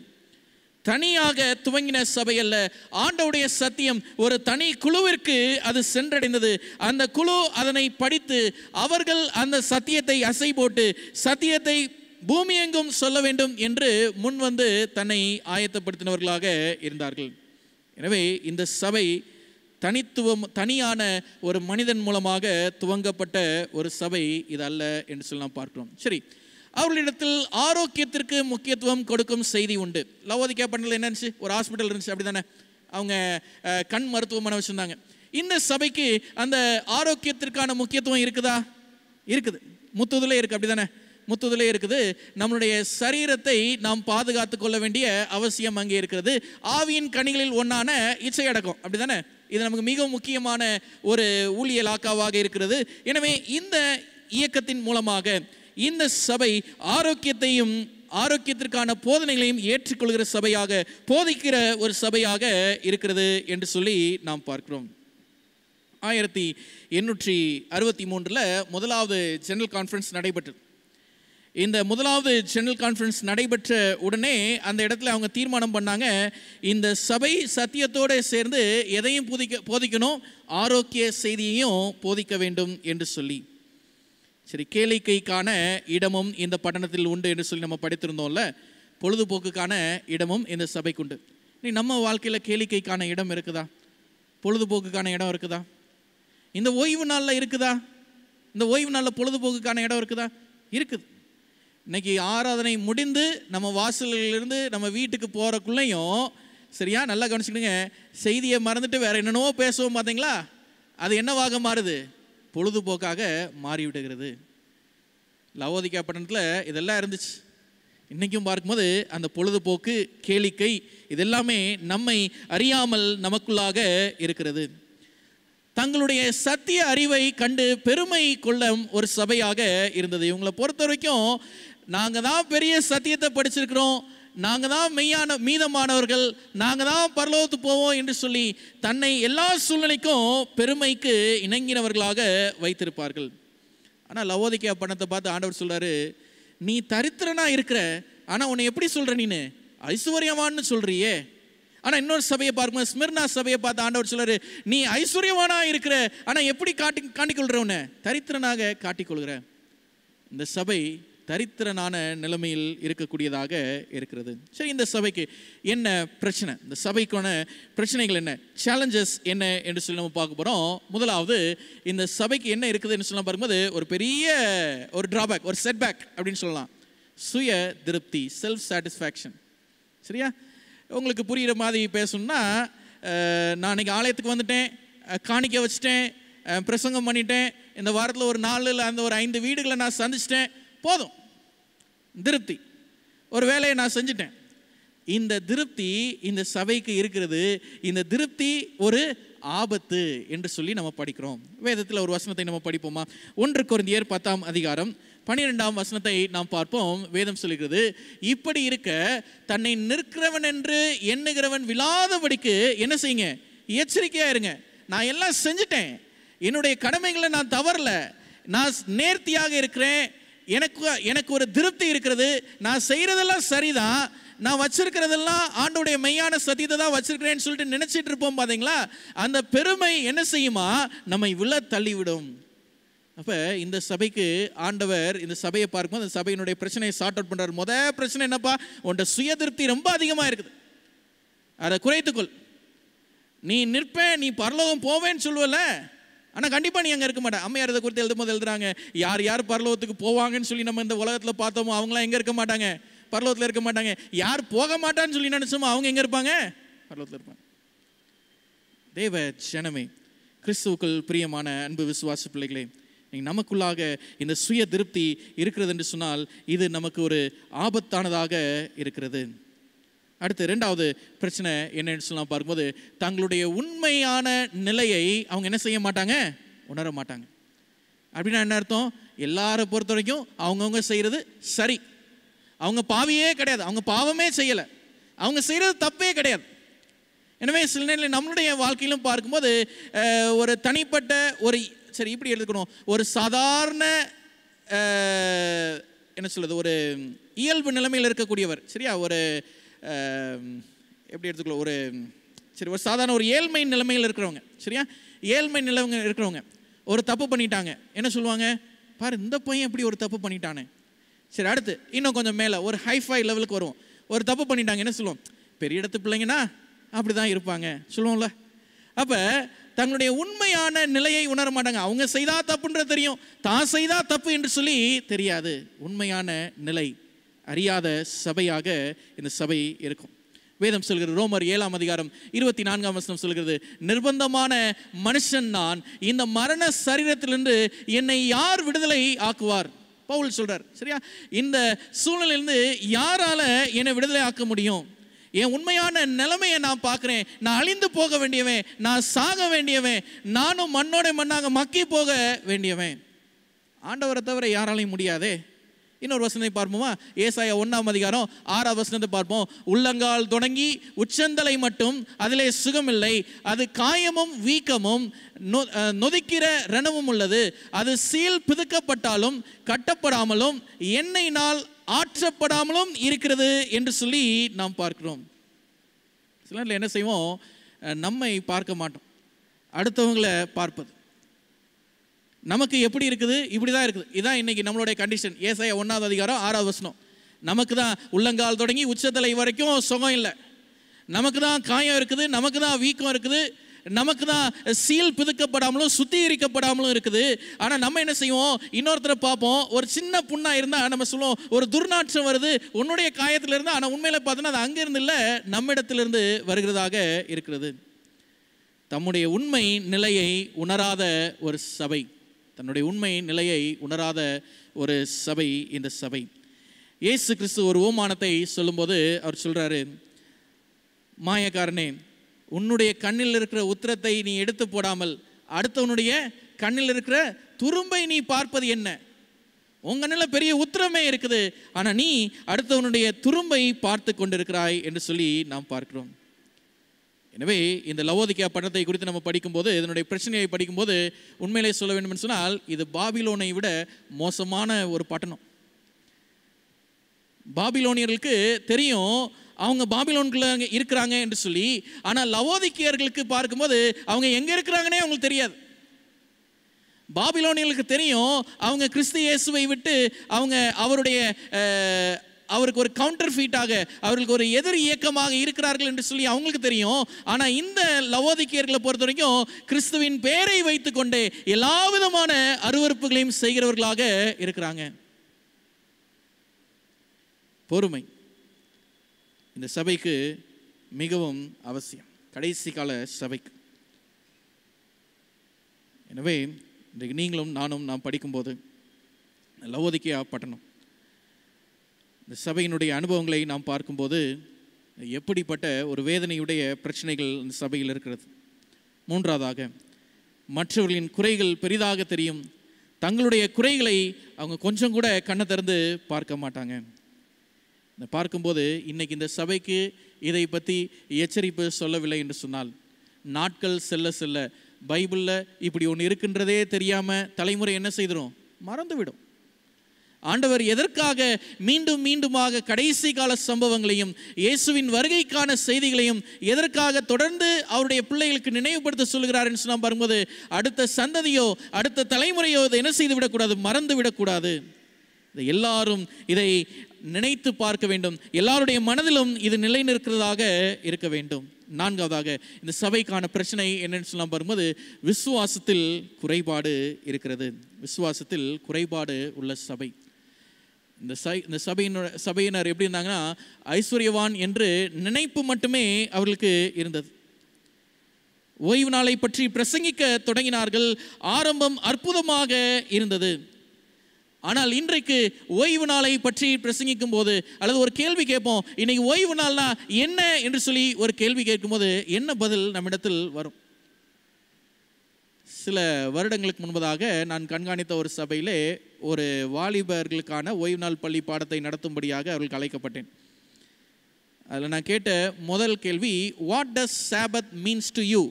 தனியாக துவங்கின சபை அல்ல. ஆண்டவருடைய சத்தியம் ஒரு தனி குழுவிற்கு அது சென்றடைந்தது. அந்த குழு அதனை படித்து அவர்கள் அந்த சத்தியத்தை அசை போட்டு சத்தியத்தை பூமி எங்கும் சொல்ல வேண்டும் என்று முன் தன்னை ஆயத்தப்படுத்தினவர்களாக இருந்தார்கள். எனவே இந்த சபை தனியான ஒரு மனிதன் மூலமாக துவங்கப்பட்ட ஒரு சபை இது அல்ல என்று சொல்லி நாம் பார்க்கிறோம். சரி, அவர்களிடத்தில் ஆரோக்கியத்திற்கு முக்கியத்துவம் கொடுக்கும் செய்தி உண்டு. லவோதிக்கேயா பட்டணத்தில் என்ன இருந்துச்சு? ஒரு ஹாஸ்பிட்டல் இருந்துச்சு, அப்படி தானே? அவங்க கண் மருத்துவமனை வச்சுருந்தாங்க. இந்த சபைக்கு அந்த ஆரோக்கியத்திற்கான முக்கியத்துவம் இருக்குதா? இருக்குது. முத்துதிலே இருக்குது, அப்படி தானே? முத்துதிலே இருக்குது. நம்மளுடைய சரீரத்தை நாம் பாதுகாத்து கொள்ள வேண்டிய அவசியம் அங்கே இருக்கிறது. ஆவியின் கனிகளில் ஒன்றான இச்சை அடக்கம், அப்படி தானே? இது நமக்கு மிகவும் முக்கியமான ஒரு ஊழியலாக்காவாக இருக்கிறது. எனவே இந்த இயக்கத்தின் மூலமாக இந்த சபை ஆரோக்கியத்தையும் ஆரோக்கியத்திற்கான போதனைகளையும் ஏற்றுக்கொள்கிற சபையாக, போதிக்கிற ஒரு சபையாக இருக்கிறது என்று சொல்லி நாம் பார்க்கிறோம். 1863 முதலாவது ஜெனரல் கான்ஃபரன்ஸ் நடைபெற்றது. இந்த முதலாவது ஜெனரல் கான்ஃபரன்ஸ் நடைபெற்ற உடனே அந்த இடத்துல அவங்க தீர்மானம் பண்ணாங்க, இந்த சபை சத்தியத்தோடு சேர்ந்து எதையும் போதிக்கணும், ஆரோக்கிய செய்தியையும் போதிக்க வேண்டும் என்று சொல்லி. சரி, கேளிக்கைக்கான இடமும் இந்த பட்டணத்தில் உண்டு என்று சொல்லி நம்ம படித்திருந்தோம்ல. பொழுதுபோக்குக்கான இடமும் இந்த சபைக்கு உண்டு. நீ நம்ம வாழ்க்கையில் கேளிக்கைக்கான இடம் இருக்குதா? பொழுதுபோக்குக்கான இடம் இருக்குதா? இந்த ஓய்வு நாளில் இருக்குதா? இந்த ஓய்வு நாளில் பொழுதுபோக்குக்கான இடம் இருக்குதா? இருக்குது. இன்னைக்கு ஆராதனை முடிந்து நம்ம வாசலிலிருந்து நம்ம வீட்டுக்கு போகிறக்குள்ளேயும் சரியா நல்லா கவனிச்சுக்கிடுங்க, செய்தியை மறந்துட்டு வேற என்னென்னவோ பேசுவோம் பார்த்தீங்களா? அது என்னவாக மாறுது? பொழுதுபோக்காக மாறிவிடுகிறது. லவோதிக்கா பட்டணத்தில் இதெல்லாம் இருந்துச்சு. இன்றைக்கும் பார்க்கும்போது அந்த பொழுதுபோக்கு, கேளிக்கை இதெல்லாமே நம்மை அறியாமல் நமக்குள்ளாக இருக்கிறது. தங்களுடைய சத்திய அறிவை கண்டு பெருமை கொள்ளும் ஒரு சபையாக இருந்தது. இவங்களை பொறுத்த வரைக்கும் நாங்கள் தான் பெரிய சத்தியத்தை படிச்சிருக்கிறோம், நாங்கள் தான் மீதமானவர்கள், நாங்கள் தான் பரலோகத்துக்கு போவோம் என்று சொல்லி தன்னை எல்லா சூழ்நிலைக்கும் பெருமைக்கு இணங்கினவர்களாக வைத்திருப்பார்கள். ஆனால் லவோதிக்கா பட்டணத்தை பார்த்து ஆண்டவர் சொல்றாரு, நீ தரித்திரனா இருக்கிற, ஆனால் உன்னை எப்படி சொல்ற, நீனு ஐஸ்வர்யவான்னு சொல்றியே. ஆனால் இன்னொரு சபையை பார்க்கும்போது ஸ்மிர்னா சபையை பார்த்து ஆண்டவர் சொல்றாரு, நீ ஐஸ்வர்யவானா இருக்கிற, ஆனால் எப்படி காட்டிக்கொள்ற, உன்னை தரித்திரனாக காட்டிக்கொள்கிற. இந்த சபை தரித்திரனான நிலைமையில் இருக்கக்கூடியதாக இருக்கிறது. சரி, இந்த சபைக்கு என்ன பிரச்சனை, இந்த சபைக்கான பிரச்சனைகள் என்ன, சேலஞ்சஸ் என்ன என்று சொல்லி நம்ம பார்க்க போகிறோம். முதலாவது, இந்த சபைக்கு என்ன இருக்குதுன்னு சொல்லலாம் பார்க்கும்போது ஒரு பெரிய ஒரு டிராபேக், ஒரு செட்பேக் அப்படின்னு சொல்லலாம். சுய திருப்தி, செல்ஃப் சாட்டிஸ்ஃபேக்ஷன். சரியா? உங்களுக்கு புரிகிற மாதிரி பேசணும்னா, நான் அன்றைக்கி ஆலயத்துக்கு வந்துட்டேன், காணிக்க வச்சுட்டேன், பிரசங்கம் பண்ணிட்டேன், இந்த வாரத்தில் ஒரு 4 இல்லை அந்த ஒரு 5 வீடுகளை நான் சந்திச்சிட்டேன், போதும், திருப்தி, ஒரு வேலையை நான் செஞ்சுட்டேன். இந்த திருப்தி இந்த சபைக்கு இருக்கிறது. இந்த திருப்தி ஒரு ஆபத்து என்று சொல்லி நம்ம படிக்கிறோம். வேதத்தில் ஒரு வசனத்தை நம்ம படிப்போமா? 1 கொரிந்தியர் 10ஆம் அதிகாரம் 12ஆம் வசனத்தை நாம் பார்ப்போம். வேதம் சொல்லுகிறது, இப்படி இருக்க தன்னை நிற்கிறவன் என்று எண்ணுகிறவன் விழாதபடிக்கு என்ன செய்யுங்க, எச்சரிக்கையா இருங்க. நான் எல்லாம் செஞ்சுட்டேன், என்னுடைய கடமைகளை நான் தவறல, நான் நேர்த்தியாக இருக்கிறேன், எனக்கு ஒரு திருப்தி இருக்கிறது, நான் செய்யறதெல்லாம் சரிதான், நான் வச்சிருக்கிறதெல்லாம் ஆண்டோடைய மெய்யான சத்தியத்தை தான் வச்சிருக்கிறேன்னு சொல்லிட்டு நினைச்சிட்டு இருப்போம் பார்த்தீங்களா? அந்த பெருமை என்ன செய்யுமா, நம்மை விழ தள்ளிவிடும். அப்போ இந்த சபைக்கு ஆண்டவர் இந்த சபையை பார்க்கும்போது அந்த சபையினுடைய பிரச்சனையை சார்ட் அவுட் பண்ணுறார். முதல் பிரச்சனை என்னப்பா, உன்ட சுய திருப்தி ரொம்ப அதிகமாக இருக்குது, அதை குறைத்துக்கொள். நீ நிற்பேன், நீ பரலோகம் போவேன்னு சொல்லுவல, ஆனால் கண்டிப்பாக நீ அங்கே இருக்க மாட்டேன். அம்மையார் இதை குறித்து எழுதும்போது எழுதுறாங்க, யார் யார் பரலோகத்துக்கு போவாங்கன்னு சொல்லி நம்ம இந்த உலகத்தில் பார்த்தோமோ அவங்களாம் எங்கே இருக்க மாட்டாங்க, பரலோகத்தில் இருக்க மாட்டாங்க. யார் போக மாட்டான்னு சொல்லி நினைச்சோமோ அவங்க எங்கே இருப்பாங்க, பரலோகத்தில் இருப்பாங்க. தேவ ஜனமே, கிறிஸ்துவுக்குள் பிரியமான அன்பு விசுவாச பிள்ளைகளே, நமக்குள்ளாக இந்த சுய திருப்தி இருக்கிறது என்று சொன்னால் இது நமக்கு ஒரு ஆபத்தானதாக இருக்கிறது. அடுத்து 2வது பிரச்சனை என்னன்னு சொல்லலாம் பார்க்கும்போது, தங்களுடைய உண்மையான நிலையை அவங்க என்ன செய்ய மாட்டாங்க, உணர மாட்டாங்க. அப்படின்னா என்ன அர்த்தம்? எல்லாரை பொறுத்த வரைக்கும் அவங்கவுங்க செய்கிறது சரி, அவங்க பாவியே கிடையாது, அவங்க பாவமே செய்யலை, அவங்க செய்கிறது தப்பே கிடையாது. எனவே சில நேரத்தில் நம்மளுடைய வாழ்க்கையிலும் பார்க்கும்போது ஒரு தனிப்பட்ட ஒரு சரி இப்படி எடுத்துக்கணும், ஒரு சாதாரண என்ன சொல்கிறது, ஒரு இயல்பு நிலைமையில் இருக்கக்கூடியவர், சரியா, ஒரு எப்படி எடுத்துக்கலாம், ஒரு சரி ஒரு சாதாரண ஒரு ஏழ்மை நிலைமையில் இருக்கிறவங்க, சரியா, ஏழ்மை நிலைமை இருக்கிறவங்க ஒரு தப்பு பண்ணிட்டாங்க, என்ன சொல்லுவாங்க, பாரு இந்த பையன் எப்படி ஒரு தப்பு பண்ணிட்டானே. சரி, அடுத்து இன்னும் கொஞ்சம் மேலே ஒரு ஹைஃபை லெவலுக்கு வருவோம், ஒரு தப்பு பண்ணிட்டாங்க, என்ன சொல்லுவோம், பெரிய இடத்து பிள்ளைங்கன்னா அப்படி தான் இருப்பாங்க சொல்லுவோம்ல. அப்போ தங்களுடைய உண்மையான நிலையை உணர மாட்டாங்க. அவங்க செய்தா தப்புன்றது தெரியும், தான் செய்தா தப்பு என்று சொல்லி தெரியாது. உண்மையான நிலை அறியாத சபையாக இந்த சபை இருக்கும். வேதம் சொல்கிறது, ரோமர் 7ஆம் அதிகாரம் 24ஆம் வசனம் சொல்கிறது, நிர்பந்தமான மனுஷன் நான், இந்த மரண சரீரத்திலிருந்து என்னை யார் விடுதலை ஆக்குவார்? பவுல் சொல்றார், சரியா, இந்த சூழ்நிலையிலிருந்து யாரால என்னை விடுதலை ஆக்க முடியும்? என் உண்மையான நிலைமையை நான் பார்க்குறேன், நான் அழிந்து போக வேண்டியவன், நான் சாக வேண்டியவன், நானும் மண்ணோட மண்ணாக மக்கி போக வேண்டியவன். ஆண்டவரை தவிர யாராலையும் முடியாதே. இன்னொரு வசனத்தை பார்ப்போமா? ஏசாயா 1ஆம் அதிகாரம் 6ஆம் வசனத்தை பார்ப்போம். உள்ளங்கால் தொடங்கி உச்சந்தலை மட்டும் அதிலே சுகமில்லை, அது காயமும் வீக்கமும் நொதிக்கிற ரணமும் உள்ளது, அது சீல் பிதுக்கப்பட்டாலும் கட்டப்படாமலும் எண்ணெயினால் ஆற்றப்படாமலும் இருக்கிறது என்று சொல்லி நாம் பார்க்கிறோம். சில நேரத்தில் என்ன செய்வோம், நம்மை பார்க்க மாட்டோம், அடுத்தவங்களை பார்ப்பது. நமக்கு எப்படி இருக்குது, இப்படி தான் இருக்குது, இதுதான் இன்னைக்கு நம்மளுடைய கண்டிஷன். ஏசாயா 1ஆம் அதிகாரம் 6ஆம் வசனம், நமக்கு தான் உள்ளங்கால் தொடங்கி உச்சத்தலை வரைக்கும் சுகம் இல்லை, நமக்கு தான் காயம் இருக்குது, நமக்கு தான் வீக்கம் இருக்குது, நமக்கு தான் சீல் பிதுக்கப்படாமலும் சுத்திகரிக்கப்படாமலும் இருக்குது. ஆனால் நம்ம என்ன செய்வோம், இன்னொருத்தரை பார்ப்போம், ஒரு சின்ன புண்ணாக இருந்தால் நம்ம சொல்லுவோம் ஒரு துர்நாற்றம் வருது உன்னுடைய காயத்தில் இருந்து. ஆனால் உண்மையில் பார்த்தோன்னா அது அங்கேருந்து இல்லை, நம்மிடத்திலிருந்து வருகிறதாக இருக்கிறது. தம்முடைய உண்மை நிலையை உணராத ஒரு சபை, தன்னுடைய உண்மை நிலையை உணராத ஒரு சபை இந்த சபை. இயேசு கிறிஸ்து ஒரு ஓமானத்தை சொல்லும்போது அவர் சொல்கிறாரு, மாயக்காரனே, உன்னுடைய கண்ணில் இருக்கிற உத்திரத்தை நீ எடுத்து போடாமல் அடுத்தவனுடைய கண்ணில் இருக்கிற துரும்பை நீ பார்ப்பது என்ன? உன் கண்ணில் பெரிய உத்திரமே இருக்குது, ஆனால் நீ அடுத்தவனுடைய துரும்பை பார்த்து கொண்டிருக்கிறாய் என்று சொல்லி நாம் பார்க்கிறோம். எனவே இந்த லவோதிக்கா பட்டணத்தை குறித்து நம்ம படிக்கும்போது, இதனுடைய பிரச்சனையை படிக்கும்போது உண்மையிலே சொல்ல வேண்டும் என்று சொன்னால் இது பாபிலோனை விட மோசமான ஒரு பட்டணம். பாபிலோனியர்களுக்கு தெரியும் அவங்க பாபிலோனுக்குள்ள இருக்கிறாங்க என்று சொல்லி, ஆனால் லவோதிக்கியர்களுக்கு பார்க்கும்போது அவங்க எங்க இருக்கிறாங்கன்னே அவங்களுக்கு தெரியாது. பாபிலோனியர்களுக்கு தெரியும் அவங்க கிறிஸ்து இயேசுவை விட்டு அவங்க அவருக்கு ஒரு கவுண்டர் ஃபீட்டாக, அவர்களுக்கு ஒரு எதிர் இயக்கமாக இருக்கிறார்கள் என்று சொல்லி அவங்களுக்கு தெரியும். ஆனால் இந்த லவோதிக்கியர்களை பொறுத்த வரைக்கும் கிறிஸ்துவின் பெயரை வைத்துக்கொண்டே எல்லா விதமான அருவருப்புகளையும் செய்கிறவர்களாக இருக்கிறாங்க. பொறுமை இந்த சபைக்கு மிகவும் அவசியம், கடைசி கால சபைக்கு. எனவே இன்றைக்கு நீங்களும் நானும் நாம் படிக்கும்போது லவோதிக்கா பட்டணம் இந்த சபையினுடைய அனுபவங்களை நாம் பார்க்கும்போது எப்படிப்பட்ட ஒரு வேதனையுடைய பிரச்சனைகள் இந்த சபையில் இருக்கிறது. மூன்றாவதாக, மற்றவர்களின் குறைகள் பெரிதாக தெரியும், தங்களுடைய குறைகளை அவங்க கொஞ்சம் கூட கண்ணை திறந்து பார்க்க மாட்டாங்க. இந்த பார்க்கும்போது இன்னைக்கு இந்த சபைக்கு இதை பற்றி எச்சரிப்பு சொல்லவில்லை என்று சொன்னால், நாட்கள் செல்ல செல்ல பைபிளில் இப்படி ஒன்று இருக்கின்றதே தெரியாமல் தலைமுறை என்ன செய்திடும், மறந்துவிடும். ஆண்டவர் எதற்காக மீண்டும் மீண்டுமாக கடைசி கால சம்பவங்களையும் இயேசுவின் வருகைக்கான செய்திகளையும் எதற்காக தொடர்ந்து அவருடைய பிள்ளைகளுக்கு நினைவுபடுத்த சொல்கிறார் என்று நாம் வரும்போது, அடுத்த சந்ததியோ அடுத்த தலைமுறையோ இதை என்ன செய்து விடக்கூடாது, மறந்து விடக்கூடாது. இதை எல்லாரும் இதை நினைத்து பார்க்க வேண்டும், எல்லாருடைய மனதிலும் இது நிலை நிற்கிறதாக இருக்க வேண்டும். நான்காவதாக, இந்த சபைக்கான பிரச்சனை என்னன்னு சொல்லலாம் வரும்போது விசுவாசத்தில் குறைபாடு இருக்கிறது. விசுவாசத்தில் குறைபாடு உள்ள சபை. இந்த சபையினர் எப்படி இருந்தாங்கன்னா, ஐஸ்வர்யவான் என்று நினைப்பு மட்டுமே அவர்களுக்கு இருந்தது. ஓய்வு நாளை பற்றி பிரசங்கிக்க தொடங்கினார்கள், ஆரம்பம் அற்புதமாக இருந்தது. ஆனால் இன்றைக்கு ஓய்வு நாளை பற்றி பிரசங்கிக்கும் போது அல்லது ஒரு கேள்வி கேட்போம், இன்னைக்கு ஓய்வு நாள்னா என்ன என்று சொல்லி ஒரு கேள்வி கேட்கும்போது என்ன பதில் நம்மிடத்தில் வரும்? சில வருடங்களுக்கு முன்பதாக நான் கண்காணித்த ஒரு சபையிலே ஒரு வாலிபர்களுக்கான ஓய்வு நாள் பள்ளி பாடத்தை நடத்தும்படியாக அவர்களுக்கு அழைக்கப்பட்டேன். அதில் நான் கேட்ட முதல் கேள்வி, what does sabbath means to you?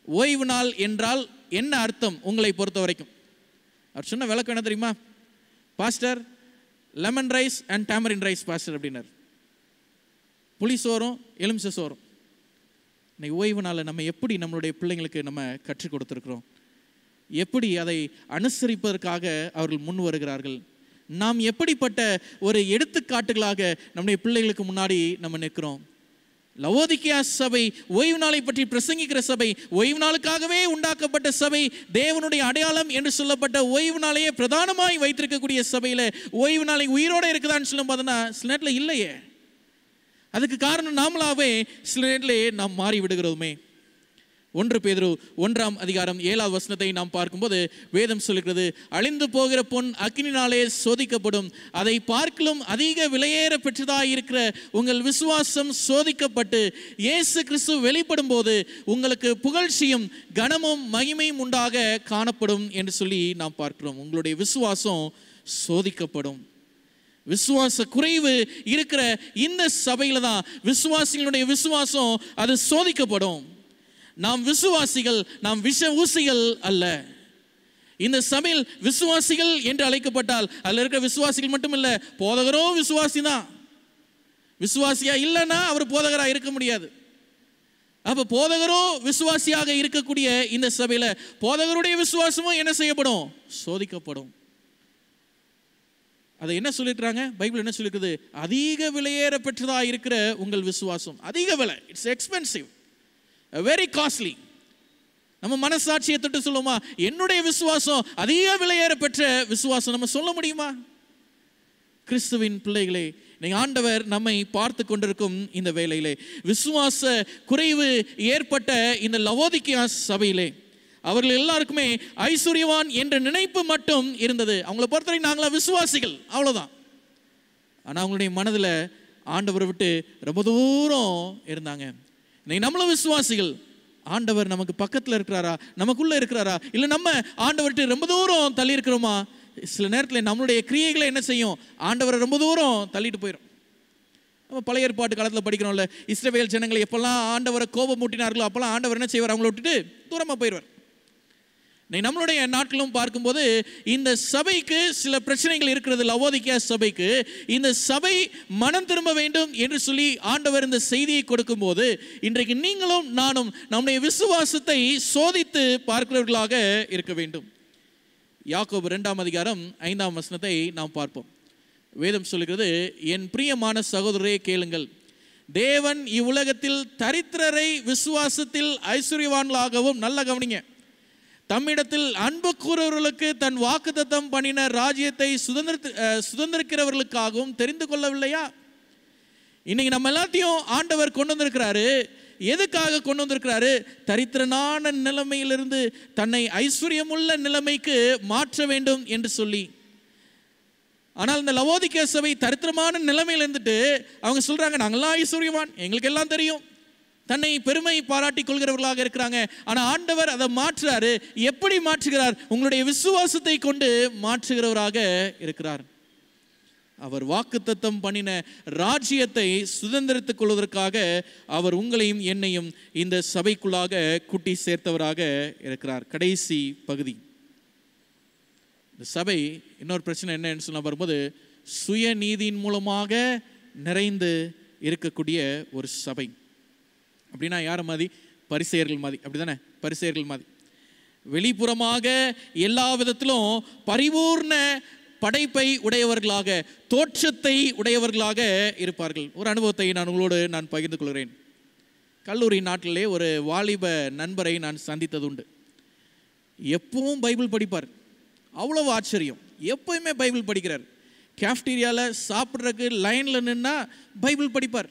ஓய்வு நாள் என்றால் என்ன அர்த்தம் உங்களை பொறுத்த வரைக்கும்? அவர் சொன்ன விளக்கம் என்ன தெரியுமா? Pastor, lemon rice and tamarin rice pastor அப்படின்னார். புளி சோறும் எலுமிச்சை சோறும். இன்னைக்கு ஓய்வு நாளில் நம்ம எப்படி நம்மளுடைய பிள்ளைங்களுக்கு நம்ம கற்றுக் கொடுத்துருக்குறோம்? எப்படி அதை அனுசரிப்பதற்காக அவர்கள் முன் வருகிறார்கள்? நாம் எப்படிப்பட்ட ஒரு எடுத்துக்காட்டுகளாக நம்முடைய பிள்ளைகளுக்கு முன்னாடி நம்ம நிற்கிறோம்? லவோதிக்கா சபை ஓய்வு நாளை பற்றி பிரசங்கிக்கிற சபை, ஓய்வு நாளுக்காகவே உண்டாக்கப்பட்ட சபை, தேவனுடைய அடையாளம் என்று சொல்லப்பட்ட ஓய்வு நாளையே பிரதானமாய் வைத்திருக்கக்கூடிய சபையில் ஓய்வு நாளை உயிரோடு இருக்குதான்னு சொல்லும் பார்த்தோன்னா சில நேரத்தில் இல்லையே. அதுக்கு காரணம் நாமளாவே சில நேரத்திலே நாம் மாறி விடுகிறோமே. 1 பேதுரு 1:7 நாம் பார்க்கும்போது வேதம் சொல்லுகிறது, அழிந்து போகிற பொன் அக்கினினாலே சோதிக்கப்படும், அதை பார்க்கலும் அதிக விலையேற பெற்றதாயிருக்கிற உங்கள் விசுவாசம் சோதிக்கப்பட்டு இயேசு கிறிஸ்து வெளிப்படும் போது உங்களுக்கு புகழ்ச்சியும் கனமும் மகிமையும் உண்டாக காணப்படும் என்று சொல்லி நாம் பார்க்கிறோம். உங்களுடைய விசுவாசம் சோதிக்கப்படும். விசுவாச குறைவு இருக்கிற இந்த சபையில தான் விசுவாசிகளுடைய விசுவாசம் அது சோதிக்கப்படும். நாம் விசுவாசிகள், நாம் விஷ ஊசிகள் அல்ல. இந்த சபையில் விசுவாசிகள் என்று அழைக்கப்பட்டால் அதில் இருக்கிற விசுவாசிகள் மட்டும் இல்லை, போதகரும் விசுவாசி தான். விசுவாசியா இல்லைன்னா அவர் போதகரா இருக்க முடியாது. அப்ப போதகரும் விசுவாசியாக இருக்கக்கூடிய இந்த சபையில போதகருடைய விசுவாசமும் என்ன செய்யப்படும், சோதிக்கப்படும். அதை என்ன சொல்லியிருக்கிறாங்க? பைபிள் என்ன சொல்லியிருக்குது? அதிக விலையேற பெற்றதாக இருக்கிற உங்கள் விசுவாசம். அதிக விலை, இட்ஸ் எக்ஸ்பென்சிவ், வெரி காஸ்ட்லி. நம்ம மனசாட்சியை தொட்டு சொல்லுமா, என்னுடைய விசுவாசம் அதிக விலையேற பெற்ற விசுவாசம்? நம்ம சொல்ல முடியுமா? கிறிஸ்துவின் பிள்ளைகளே, நீங்கள் ஆண்டவர் நம்மை பார்த்து கொண்டிருக்கும் இந்த வேளையிலே, விசுவாச குறைவு ஏற்பட்ட இந்த லவோதிக்கேயா சபையிலே அவர்கள் எல்லாருக்குமே ஐஸ்வர்யவான் என்ற நினைப்பு மட்டும் இருந்தது. அவங்கள பொறுத்தவரை நாங்களா விசுவாசிகள், அவ்வளோதான். ஆனால் அவங்களுடைய மனதில் ஆண்டவரை விட்டு ரொம்ப தூரம் இருந்தாங்க. இன்னைக்கு நம்மளும் விசுவாசிகள். ஆண்டவர் நமக்கு பக்கத்தில் இருக்கிறாரா, நமக்குள்ளே இருக்கிறாரா, இல்லை நம்ம ஆண்டவர்கிட்ட ரொம்ப தூரம் தள்ளி இருக்கிறோமா? சில நேரத்தில் நம்மளுடைய கிரியைகளை என்ன செய்யும்? ஆண்டவரை ரொம்ப தூரம் தள்ளிட்டு போயிடும். நம்ம பழைய ஏற்பாட்டு காலத்தில் படிக்கிறோம்ல, இஸ்ரவேல் ஜனங்களை எப்பெல்லாம் ஆண்டவரை கோபம் மூட்டினார்களோ அப்போல்லாம் ஆண்டவர் என்ன செய்வார்? அவங்கள விட்டுட்டு தூரமாக போயிடுவார். நம்மளுடைய நாட்களும் பார்க்கும்போது இந்த சபைக்கு சில பிரச்சனைகள் இருக்கிறது. லவோதிக்கேயா சபைக்கு இந்த சபை மனம் திரும்ப வேண்டும் என்று சொல்லி ஆண்டவர் இந்த செய்தியை கொடுக்கும்போது, இன்றைக்கு நீங்களும் நானும் நம்முடைய விசுவாசத்தை சோதித்து பார்க்கிறவர்களாக இருக்க வேண்டும். யாக்கோபு 2ஆம் அதிகாரம் 5ஆம் வசனத்தை நாம் பார்ப்போம். வேதம் சொல்லுகிறது, என் பிரியமான சகோதரரே கேளுங்கள், தேவன் இவ்வுலகத்தில் தரித்திரரை விசுவாசத்தில் ஐஸ்வர்யவான்களாகவும், நல்ல கவனிங்க, தம்மிடத்தில் அன்பு கூறுவர்களுக்கு தன் வாக்குத்தத்தம் பண்ணின ராஜ்யத்தை சுதந்திரிக்கிறவர்களுக்காகவும் தெரிந்து கொள்ளவில்லையா? இன்னைக்கு நம்ம எல்லாத்தையும் ஆண்டவர் கொண்டு வந்திருக்கிறாரு. எதுக்காக கொண்டு வந்திருக்கிறாரு? தரித்திரனான நிலைமையிலிருந்து தன்னை ஐஸ்வர்யமுள்ள நிலைமைக்கு மாற்ற வேண்டும் என்று சொல்லி. ஆனால் இந்த லவோதிக்கேயா சபை தரித்திரமான நிலைமையில் இருந்துட்டு அவங்க சொல்றாங்க, நாங்கெல்லாம் ஐஸ்வர்யவான், எங்களுக்கு எல்லாம் தெரியும், தன்னை பெருமை பாராட்டி கொள்கிறவர்களாக இருக்கிறாங்க. ஆனால் ஆண்டவர் அதை மாற்றுறாரு. எப்படி மாற்றுகிறார்? உங்களுடைய விசுவாசத்தை கொண்டு மாற்றுகிறவராக இருக்கிறார். அவர் வாக்குத்தத்தம் பண்ணின ராஜ்யத்தை சுதந்திரித்துக் கொள்வதற்காக அவர் உங்களையும் என்னையும் இந்த சபைக்குள்ளாக கூட்டி சேர்த்தவராக இருக்கிறார். கடைசி பகுதி, இந்த சபை இன்னொரு பிரச்சனை என்னன்னு சொல்ல வரும்போது, சுயநீதியின் மூலமாக நிறைந்து இருக்கக்கூடிய ஒரு சபை. அப்படின்னா யார் மாதிரி? பரிசேயர்கள் மாதிரி, அப்படிதானே? பரிசேயர்கள் மாதிரி வெளிப்புறமாக எல்லா விதத்திலும் பரிபூர்ண படைப்பை உடையவர்களாக, தோற்றத்தை உடையவர்களாக இருப்பார்கள். ஒரு அனுபவத்தை நான் உங்களோடு பகிர்ந்து கொள்கிறேன். கல்லூரி நாட்டிலே ஒரு வாலிப நண்பரை நான் சந்தித்தது உண்டு. எப்பவும் பைபிள் படிப்பார். அவ்வளவு ஆச்சரியம், எப்பவுமே பைபிள் படிக்கிறார். கேஃப்டீரியாவில் சாப்பிட்றதுக்கு லைனில் நின்னா பைபிள் படிப்பார்.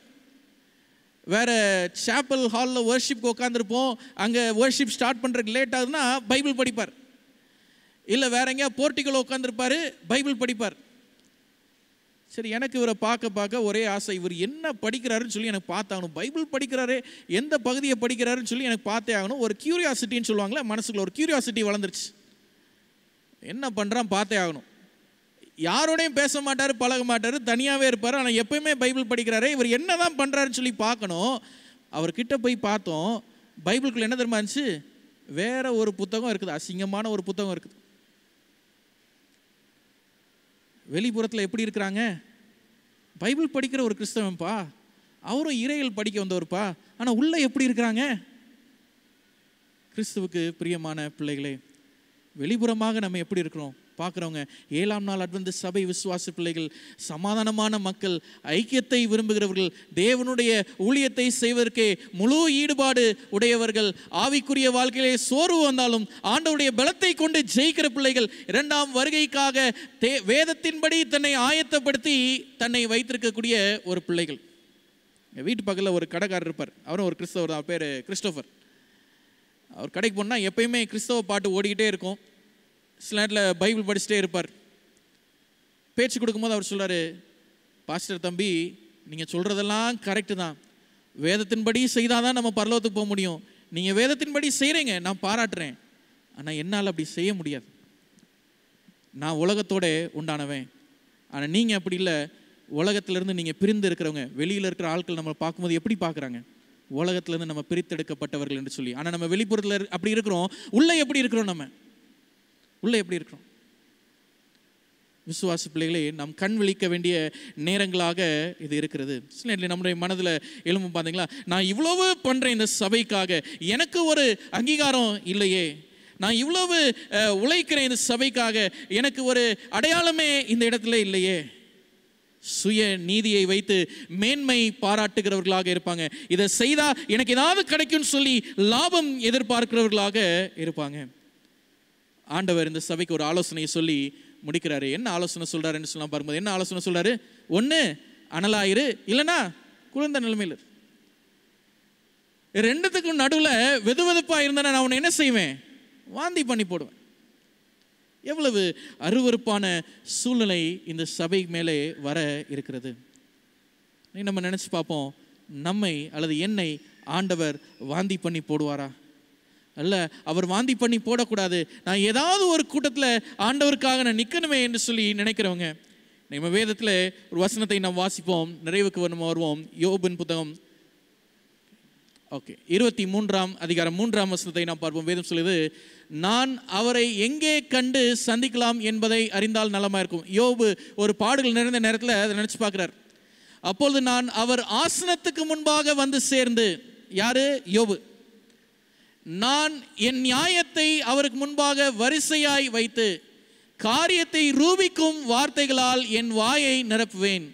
வேறு சாப்பல் ஹாலில் வர்ஷிப்க்கு உட்காந்துருப்போம், அங்கே வர்ஷிப் ஸ்டார்ட் பண்ணுறதுக்கு லேட் ஆகுதுன்னா பைபிள் படிப்பார். இல்லை வேற எங்கேயா போர்ட்டிக்கல் உட்காந்துருப்பார், பைபிள் படிப்பார். சரி, எனக்கு இவரை பார்க்க ஒரே ஆசை, இவர் என்ன படிக்கிறாருன்னு சொல்லி எனக்கு பார்த்தாகணும். பைபிள் படிக்கிறாரு, எந்த பகுதியை படிக்கிறாருன்னு சொல்லி எனக்கு பார்த்தே ஆகணும். ஒரு கியூரியாசிட்டின்னு சொல்லுவாங்களே, மனசுக்குள்ள ஒரு கியூரியாசிட்டி வளர்ந்துருச்சு. என்ன பண்ணுறான் பார்த்தே ஆகணும். யாரோடையும் பேச மாட்டார், பழக மாட்டார், தனியாகவே இருப்பார். ஆனால் எப்பயுமே பைபிள் படிக்கிறாரு, இவர் என்ன தான் பண்ணுறாருன்னு சொல்லி பார்க்கணும். அவர்கிட்ட போய் பார்த்தோம், பைபிளுக்குள்ள என்ன தெரியுமா இருந்துச்சு? வேற ஒரு புத்தகம் இருக்குது, அசிங்கமான ஒரு புத்தகம் இருக்குது. வெளிப்புறத்தில் எப்படி இருக்கிறாங்க? பைபிள் படிக்கிற ஒரு கிறிஸ்தவன்பா, அவரும் இறையில் படிக்க வந்தவர்ப்பா, ஆனால் உள்ளே எப்படி இருக்கிறாங்க? கிறிஸ்துவுக்கு பிரியமான பிள்ளைகளே, வெளிப்புறமாக நம்ம எப்படி இருக்கிறோம் பார்க்குறவங்க? 7ஆம் நாள் அட்வென்டிஸ்ட் சபை விசுவாச பிள்ளைகள், சமாதானமான மக்கள், ஐக்கியத்தை விரும்புகிறவர்கள், தேவனுடைய ஊழியத்தை செய்வதற்கே முழு ஈடுபாடு உடையவர்கள், ஆவிக்குரிய வாழ்க்கையிலே சோர்வு வந்தாலும் ஆண்டவருடைய பலத்தை கொண்டு ஜெயிக்கிற பிள்ளைகள், 2ஆம் வருகைக்காக வேதத்தின்படி தன்னை ஆயத்தப்படுத்தி தன்னை வைத்திருக்கக்கூடிய ஒரு பிள்ளைகள். வீட்டு பக்கத்தில் ஒரு கடைக்காரர் இருப்பார், அவரும் ஒரு கிறிஸ்தவர் தான், பேர் கிறிஸ்டோஃபர். அவர் கடைக்கு போனால் எப்பயுமே கிறிஸ்தவ பாட்டு ஓடிக்கிட்டே இருக்கும். சில நேரத்தில் பைபிள் படிச்சுட்டே இருப்பார். பேச்சு கொடுக்கும்போது அவர் சொல்கிறார், பாஸ்டர் தம்பி, நீங்கள் சொல்கிறதெல்லாம் கரெக்டு தான், வேதத்தின்படி செய்தால் தான் நம்ம பரலோகத்துக்கு போக முடியும். நீங்கள் வேதத்தின்படி செய்கிறீங்க, நான் பாராட்டுறேன். ஆனால் என்னால் அப்படி செய்ய முடியாது. நான் உலகத்தோட உண்டானவன். ஆனால் நீங்கள் அப்படி இல்லை. உலகத்திலேருந்து நீங்கள் பிரிந்து இருக்கிறவங்க. வெளியில் இருக்கிற ஆட்கள் நம்ம பார்க்கும்போது எப்படி பார்க்குறாங்க? உலகத்திலேருந்து நம்ம பிரித்தெடுக்கப்பட்டவர்கள் என்று சொல்லி. ஆனால் நம்ம வெளிப்புறத்தில் அப்படி இருக்கிறோம். உள்ளே எப்படி இருக்கிறோம்? நம்ம உள்ளே எப்படி இருக்கிறோம்? விசுவாச பிள்ளைகளே, நாம் கண் விழிக்க வேண்டிய நேரங்களாக இது இருக்கிறது. சில நேரத்தில் நம்முடைய மனதில் எழும்பும், பார்த்தீங்களா, நான் இவ்வளவு பண்ணுறேன் இந்த சபைக்காக, எனக்கு ஒரு அங்கீகாரம் இல்லையே, நான் இவ்வளவு உழைக்கிறேன் இந்த சபைக்காக, எனக்கு ஒரு அடையாளமே இந்த இடத்துல இல்லையே. சுய நீதியை வைத்து மேன்மை பாராட்டுகிறவர்களாக இருப்பாங்க. இதை செய்தா எனக்கு ஏதாவது கிடைக்கும்னு சொல்லி லாபம் எதிர்பார்க்கிறவர்களாக இருப்பாங்க. ஆண்டவர் இந்த சபைக்கு ஒரு ஆலோசனையை சொல்லி முடிக்கிறாரு. என்ன ஆலோசனை சொல்றாருன்னு சொல்லலாம் பார்க்கும்போது, என்ன ஆலோசனை சொல்றாரு? ஒன்று, அனலாயிரு, இல்லைன்னா குளிர்ந்த நிலைமையில். ரெண்டுத்துக்கும் நடுவில் வெதுவெதுப்பாக இருந்தேன்னா நான் உன்னை என்ன செய்வேன்? வாந்தி பண்ணி போடுவேன். எவ்வளவு அருவருப்பான சூழ்நிலை இந்த சபை மேலே வர இருக்கிறது. நம்ம நினச்சி பார்ப்போம், நம்மை அல்லது என்னை ஆண்டவர் வாந்தி பண்ணி போடுவாரா? அல்ல, அவர் வாந்தி பண்ணி போடக்கூடாது. நான் ஏதாவது ஒரு கூட்டத்தில் ஆண்டவருக்காக நான் நிற்கணுமே என்று சொல்லி நினைக்கிறவங்க, நம்ம வேதத்தில் ஒரு வசனத்தை நாம் வாசிப்போம், நிறைவுக்கு வருவோம். யோபின் புத்தகம் 23ஆம் அதிகாரம் 3ஆம் வசனத்தை நாம் பார்ப்போம். வேதம் சொல்லுது, நான் அவரை எங்கே கண்டு சந்திக்கலாம் என்பதை அறிந்தால் நலமாக இருக்கும். யோபு ஒரு பாடுகள் நிறைந்த நேரத்தில் அதை நினச்சி பார்க்குறார். அப்பொழுது நான் அவர் ஆசனத்துக்கு முன்பாக வந்து சேர்ந்து, யாரு? யோபு. நான் என் நியாயத்தை அவருக்கு முன்பாக வரிசையாய் வைத்து காரியத்தை ரூபிக்கும் வார்த்தைகளால் என் வாயை நிரப்புவேன்.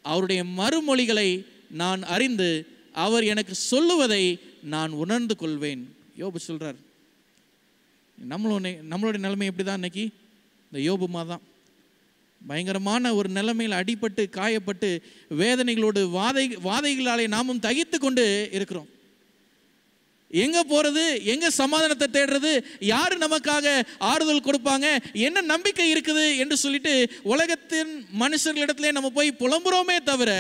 அவருடைய மறுமொழிகளை நான் அறிந்து அவர் எனக்கு சொல்லுவதை நான் உணர்ந்து கொள்வேன். யோபு சொல்றார். நம்மளுடைய நிலைமை எப்படி தான் இன்னைக்கு? இந்த யோபுமா தான் பயங்கரமான ஒரு நிலைமையில் அடிபட்டு காயப்பட்டு வேதனைகளோடு வாதைகளாலே நாமும் தகித்து கொண்டு இருக்கிறோம். எங்க போறது? எங்க சமாதானத்தை தேடுறது? யாரு நமக்காக ஆறுதல் கொடுப்பாங்க? என்ன நம்பிக்கை இருக்குது என்று சொல்லிட்டு உலகத்தின் மனுஷர்களிடத்திலே நம்ம போய் புலம்புறோமே தவிர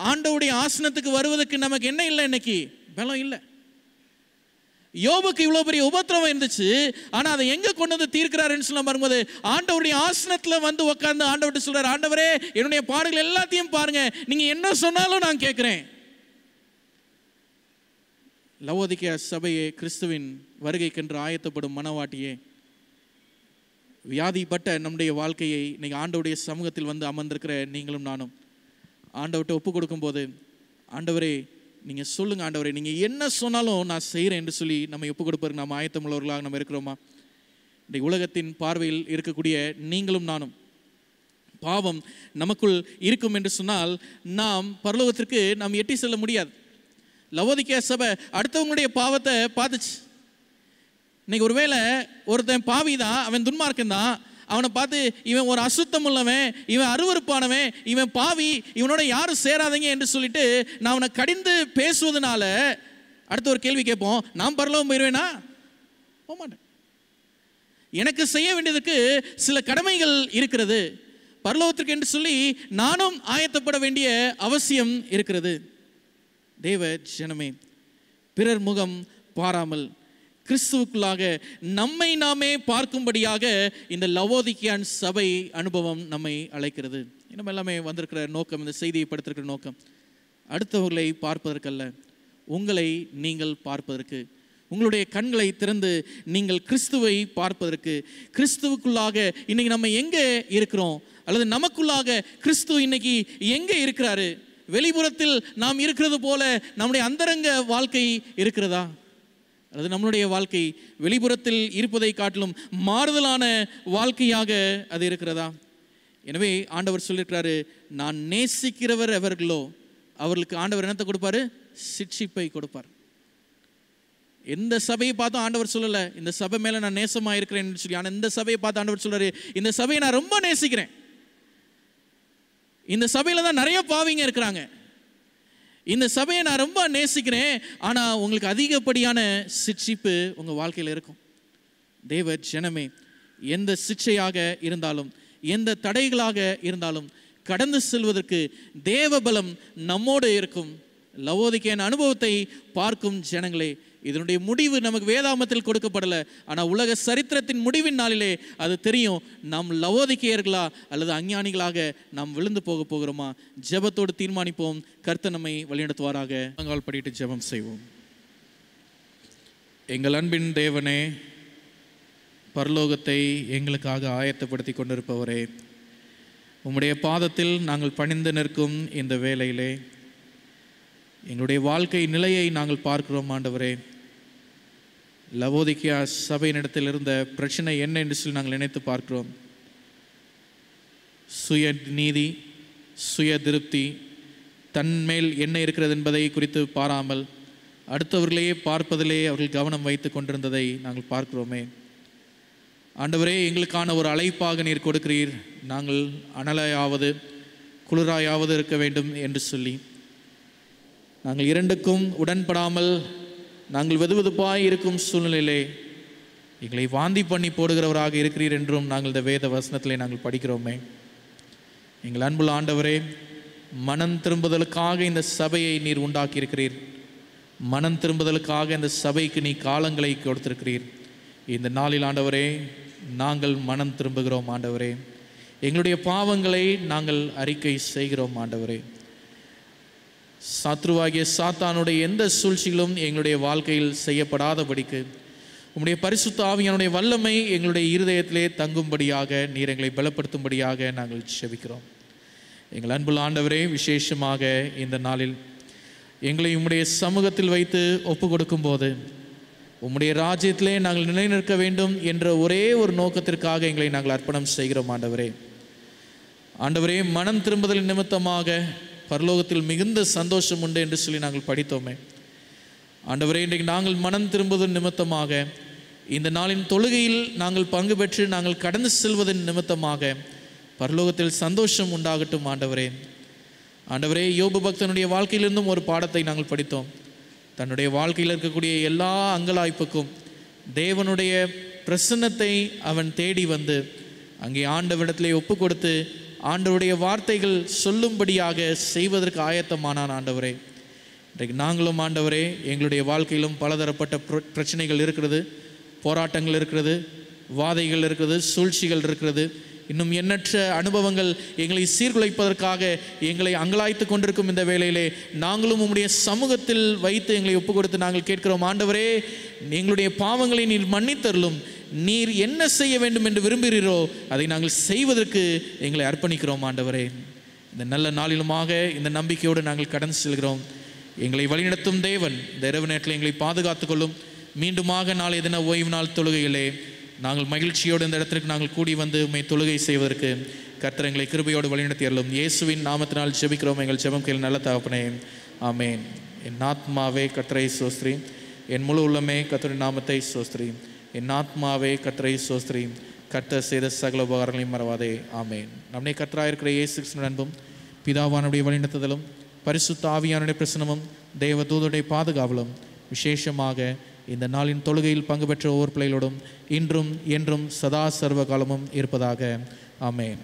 ஆண்டவருடைய ஆசனத்துக்கு வருவதற்கு நமக்கு என்ன இல்லை? இன்னைக்கு பலம் இல்லை. யோபுக்கு இவ்வளவு பெரிய உபத்திரவம் இருந்துச்சு, ஆனா அதை எங்க கொண்டு வந்து தீர்க்கிறாருன்னு சொல்ல வரும்போது ஆண்டவருடைய ஆசனத்துல வந்து உட்கார்ந்து ஆண்டவர்கிட்ட சொல்றாரு, ஆண்டவரே என்னுடைய பாடுகள் எல்லாத்தையும் பாருங்க, நீங்க என்ன சொன்னாலும் நான் கேட்கிறேன். லவோதிக்கேயா சபையே, கிறிஸ்துவின் வருகைக்கென்று ஆயத்தப்படும் மனவாட்டியே, வியாதிப்பட்ட நம்முடைய வாழ்க்கையை இன்னைக்கு ஆண்டவருடைய சமூகத்தில் வந்து அமர்ந்திருக்கிற நீங்களும் நானும் ஆண்டவர்கிட்ட ஒப்பு கொடுக்கும்போது, ஆண்டவரே நீங்கள் சொல்லுங்கள், ஆண்டவரே நீங்கள் என்ன சொன்னாலும் நான் செய்கிறேன் என்று சொல்லி நம்ம ஒப்பு கொடுப்பதற்கு நாம் ஆயத்தமுள்ளவர்களாக நம்ம இருக்கிறோமா? இன்றைக்கு உலகத்தின் பார்வையில் இருக்கக்கூடிய நீங்களும் நானும் பாவம் நமக்குள் இருக்கும் என்று சொன்னால் நாம் பரலோகத்திற்கு நாம் எட்டி செல்ல முடியாது. லவோதிக்கேயா சபை அடுத்தவங்களுடைய பாவத்தை பார்த்துச்சு. இன்னைக்கு ஒருவேளை ஒருத்தன் பாவி தான், அவன் துன்மார்க்கன் தான், அவனை பார்த்து இவன் ஒரு அசுத்தம் உள்ளவன், இவன் அருவருப்பானவன், இவன் பாவி, இவனோட யாரும் சேராதீங்க என்று சொல்லிட்டு நான் அவனை கடிந்து பேசுவதனால அடுத்த ஒரு கேள்வி கேட்போம், நான் பரலோகம் போயிடுவேனா? போக மாட்டேன். எனக்கு செய்ய வேண்டியதுக்கு சில கடமைகள் இருக்கிறது. பரலோகத்திற்கு என்று சொல்லி நானும் ஆயத்தப்பட வேண்டிய அவசியம் இருக்கிறது. தேவ ஜனமே, பிறர் முகம் பாராமல் கிறிஸ்துவுக்குள்ளாக நம்மை நாமே பார்க்கும்படியாக இந்த லவோதிக்கேயன் சபை அனுபவம் நம்மை அழைக்கிறது. நம்ம எல்லாமே வந்திருக்கிற நோக்கம், இந்த செய்தியை படுத்திருக்கிற நோக்கம் அடுத்தவர்களை பார்ப்பதற்கல்ல, உங்களை நீங்கள் பார்ப்பதற்கு, உங்களுடைய கண்களை திறந்து நீங்கள் கிறிஸ்துவை பார்ப்பதற்கு, கிறிஸ்துவுக்குள்ளாக இன்னைக்கு நம்ம எங்கே இருக்கிறோம், அல்லது நமக்குள்ளாக கிறிஸ்து இன்னைக்கு எங்கே இருக்கிறாரு? வெளிப்புறத்தில் நாம் இருக்கிறது போல நம்முடைய அந்தரங்க வாழ்க்கை இருக்கிறதா? அல்லது நம்மளுடைய வாழ்க்கை வெளிப்புறத்தில் இருப்பதை காட்டிலும் மாறுதலான வாழ்க்கையாக அது இருக்கிறதா? எனவே ஆண்டவர் சொல்லியிருக்கிறாரு, நான் நேசிக்கிறவர் எவர்களோ அவர்களுக்கு ஆண்டவர் என்னத்தை கொடுப்பாரு? சிட்சிப்பை கொடுப்பார். எந்த சபையை பார்த்தும் ஆண்டவர் சொல்லலை இந்த சபை மேலே நான் நேசமாக இருக்கிறேன்னு சொல்லி. ஆனால் இந்த சபையை பார்த்து ஆண்டவர் சொல்றாரு, இந்த சபையை நான் ரொம்ப நேசிக்கிறேன். இந்த சபையில் தான் நிறைய பாவிங்க இருக்கிறாங்க, இந்த சபையை நான் ரொம்ப நேசிக்கிறேன், ஆனால் உங்களுக்கு அதிகப்படியான சிட்சிப்பு உங்கள் வாழ்க்கையில் இருக்கும். தேவ ஜனமே, எந்த சிட்சையாக இருந்தாலும், எந்த தடைகளாக இருந்தாலும் கடந்து செல்வதற்கு தேவ பலம் நம்மோடு இருக்கும். லவோதிக்கேயன் அனுபவத்தை பார்க்கும் ஜனங்களே, இதனுடைய முடிவு நமக்கு வேதாமத்தில் கொடுக்கப்படலை, ஆனால் உலக சரித்திரத்தின் முடிவின் நாளிலே அது தெரியும். நாம் லவோதிக்கேயர்களா அல்லது அஞ்ஞானிகளாக நாம் விழுந்து போகிறோமா? ஜெபத்தோடு தீர்மானிப்போம். கர்த்தர் நம்மை வழிநடத்துவாராக. நாங்கள் படிட்டு ஜெபம் செய்வோம். எங்கள் அன்பின் தேவனே, பரலோகத்தை எங்களுக்காக ஆயத்தப்படுத்தி கொண்டிருப்பவரே, உம்முடைய பாதத்தில் நாங்கள் பணிந்து நிற்கும் இந்த வேளையிலே எங்களுடைய வாழ்க்கை நிலையை நாங்கள் பார்க்கிறோம். ஆண்டவரே, லவோதிக்கியா சபையினிடத்தில் இருந்த பிரச்சனை என்ன என்று சொல்லி நாங்கள் நினைத்து பார்க்கிறோம். சுய நீதி, சுய திருப்தி, தன்மேல் என்ன இருக்கிறது என்பதை குறித்து பாராமல் அடுத்தவர்களையே பார்ப்பதிலே அவர்கள் கவனம் வைத்து கொண்டிருந்ததை நாங்கள் பார்க்கிறோமே. ஆண்டவரே, எங்களுக்கான ஒரு அழைப்பாக நீர் கொடுக்கிறீர். நாங்கள் அனலையாவது குளிராயாவது இருக்க வேண்டும் என்று சொல்லி நாங்கள் இரண்டுக்கும் உடன்படாமல் நாங்கள் வெதுவெதுப்பாய் இருக்கும் சூழ்நிலையிலே எங்களை வாந்தி பண்ணி போடுகிறவராக இருக்கிறீர் என்றும் நாங்கள் இந்த வேத வசனத்திலே நாங்கள் படிக்கிறோமே. எங்கள் அன்புள்ள ஆண்டவரே, மனம் திரும்புதலுக்காக இந்த சபையை நீர் உண்டாக்கியிருக்கிறீர். மனம் திரும்புதலுக்காக இந்த சபைக்கு நீ காலங்களை கொடுத்திருக்கிறீர். இந்த நாளில் ஆண்டவரே, நாங்கள் மனம் திரும்புகிறோம் ஆண்டவரே. எங்களுடைய பாவங்களை நாங்கள் அறிக்கை செய்கிறோம் ஆண்டவரே. சத்ருவாகிய சாத்தானுடைய எந்த சூழ்ச்சிகளும் எங்களுடைய வாழ்க்கையில் செய்யப்படாதபடிக்கு உம்முடைய பரிசுத்த ஆவியானுடைய வல்லமை எங்களுடைய இருதயத்திலே தங்கும்படியாக நீர் எங்களை பலப்படுத்தும்படியாக நாங்கள் செபிக்கிறோம். எங்கள் அன்புள்ள ஆண்டவரே, விசேஷமாக இந்த நாளில் எங்களை உம்முடைய சமூகத்தில் வைத்து ஒப்பு கொடுக்கும் போது உம்முடைய ராஜ்யத்திலே நாங்கள் நிலைநிற்க வேண்டும் என்ற ஒரே ஒரு நோக்கத்திற்காக எங்களை நாங்கள் அர்ப்பணம் செய்கிறோம் ஆண்டவரே. ஆண்டவரே, மனம் திரும்புதல் நிமித்தமாக பரலோகத்தில் மிகுந்த சந்தோஷம் உண்டு என்று சொல்லி நாங்கள் படித்தோமே. ஆண்டவரே, இன்றைக்கு நாங்கள் மனம் திரும்புவதன் நிமித்தமாக இந்த நாளின் தொழுகையில் நாங்கள் பங்கு பெற்று நாங்கள் கடந்து செல்வதன் நிமித்தமாக பரலோகத்தில் சந்தோஷம் உண்டாகட்டும் ஆண்டவரே. ஆண்டவரே, யோபு பக்தனுடைய வாழ்க்கையிலிருந்தும் ஒரு பாடத்தை நாங்கள் படித்தோம். தன்னுடைய வாழ்க்கையில் இருக்கக்கூடிய எல்லா அங்கலாய்ப்புக்கும் தேவனுடைய பிரசன்னத்தை அவன் தேடி வந்து அங்கே ஆண்டவரிடத்திலே ஒப்பு கொடுத்து ஆண்டவருடைய வார்த்தைகள் சொல்லும்படியாக செய்வதற்கு ஆயத்தமானான் ஆண்டவரே. இன்றைக்கு நாங்களும் ஆண்டவரே, எங்களுடைய வாழ்க்கையிலும் பலதரப்பட்ட பிரச்சனைகள் இருக்கிறது, போராட்டங்கள் இருக்கிறது, வாதைகள் இருக்கிறது, சூழ்ச்சிகள் இருக்கிறது, இன்னும் எண்ணற்ற அனுபவங்கள் எங்களை சீர்குலைப்பதற்காக எங்களை அங்கலாய்த்து கொண்டிருக்கும் இந்த வேளையிலே நாங்களும் உம்முடைய சமூகத்தில் வைத்து எங்களை ஒப்பு கொடுத்து நாங்கள் கேட்கிறோம். ஆண்டவரே, எங்களுடைய பாவங்களை நீர் மன்னித்தருளும். நீர் என்ன செய்ய வேண்டும் என்று விரும்புகிறீரோ அதை நாங்கள் செய்வதற்கு எங்களை அர்ப்பணிக்கிறோம் ஆண்டவரே. இந்த நல்ல நாளிலுமாக இந்த நம்பிக்கையோடு நாங்கள் கடந்து செல்கிறோம். எங்களை வழிநடத்தும் தேவன் இந்த இரவு நேரத்தில் எங்களை பாதுகாத்துக் கொள்ளும். மீண்டுமாக நாளை தின ஓய்வு நாள் தொழுகையிலே நாங்கள் மகிழ்ச்சியோடு இந்த இடத்திற்கு நாங்கள் கூடி வந்து உம்மை தொழுகை செய்வதற்கு கர்த்தர் எங்களை கிருபையோடு வழிநடத்தி அருளும். இயேசுவின் நாமத்தினால் ஜெபிக்கிறோம் எங்கள் ஜெபம் கேள் நல்ல தகப்பனே, ஆமேன். என் ஆத்மாவே கர்த்தரை சோஸ்திரி, என் முழு உள்ளமே கர்த்தரின் நாமத்தை சோஸ்திரி. என் ஆத்மாவே கர்த்தரை சோஸ்திரி, கர்த்தர் செய்த சகல உபகாரங்களையும் மறவாதே, ஆமேன். நம்முடைய கர்த்தராயிருக்கிற இயேசு கிறிஸ்துவின் அன்பும் பிதாவானுடைய வழிநடத்துதலும் பரிசுத்த ஆவியானுடைய பிரசனமும் தேவ தூதருடைய பாதுகாவலும் விசேஷமாக இந்த நாளின் தொழுகையில் பங்கு பெற்ற ஒவ்வொரு பிள்ளைகளோடும் இன்றும் என்றும் சதா சர்வ காலமும் இருப்பதாக, ஆமேன்.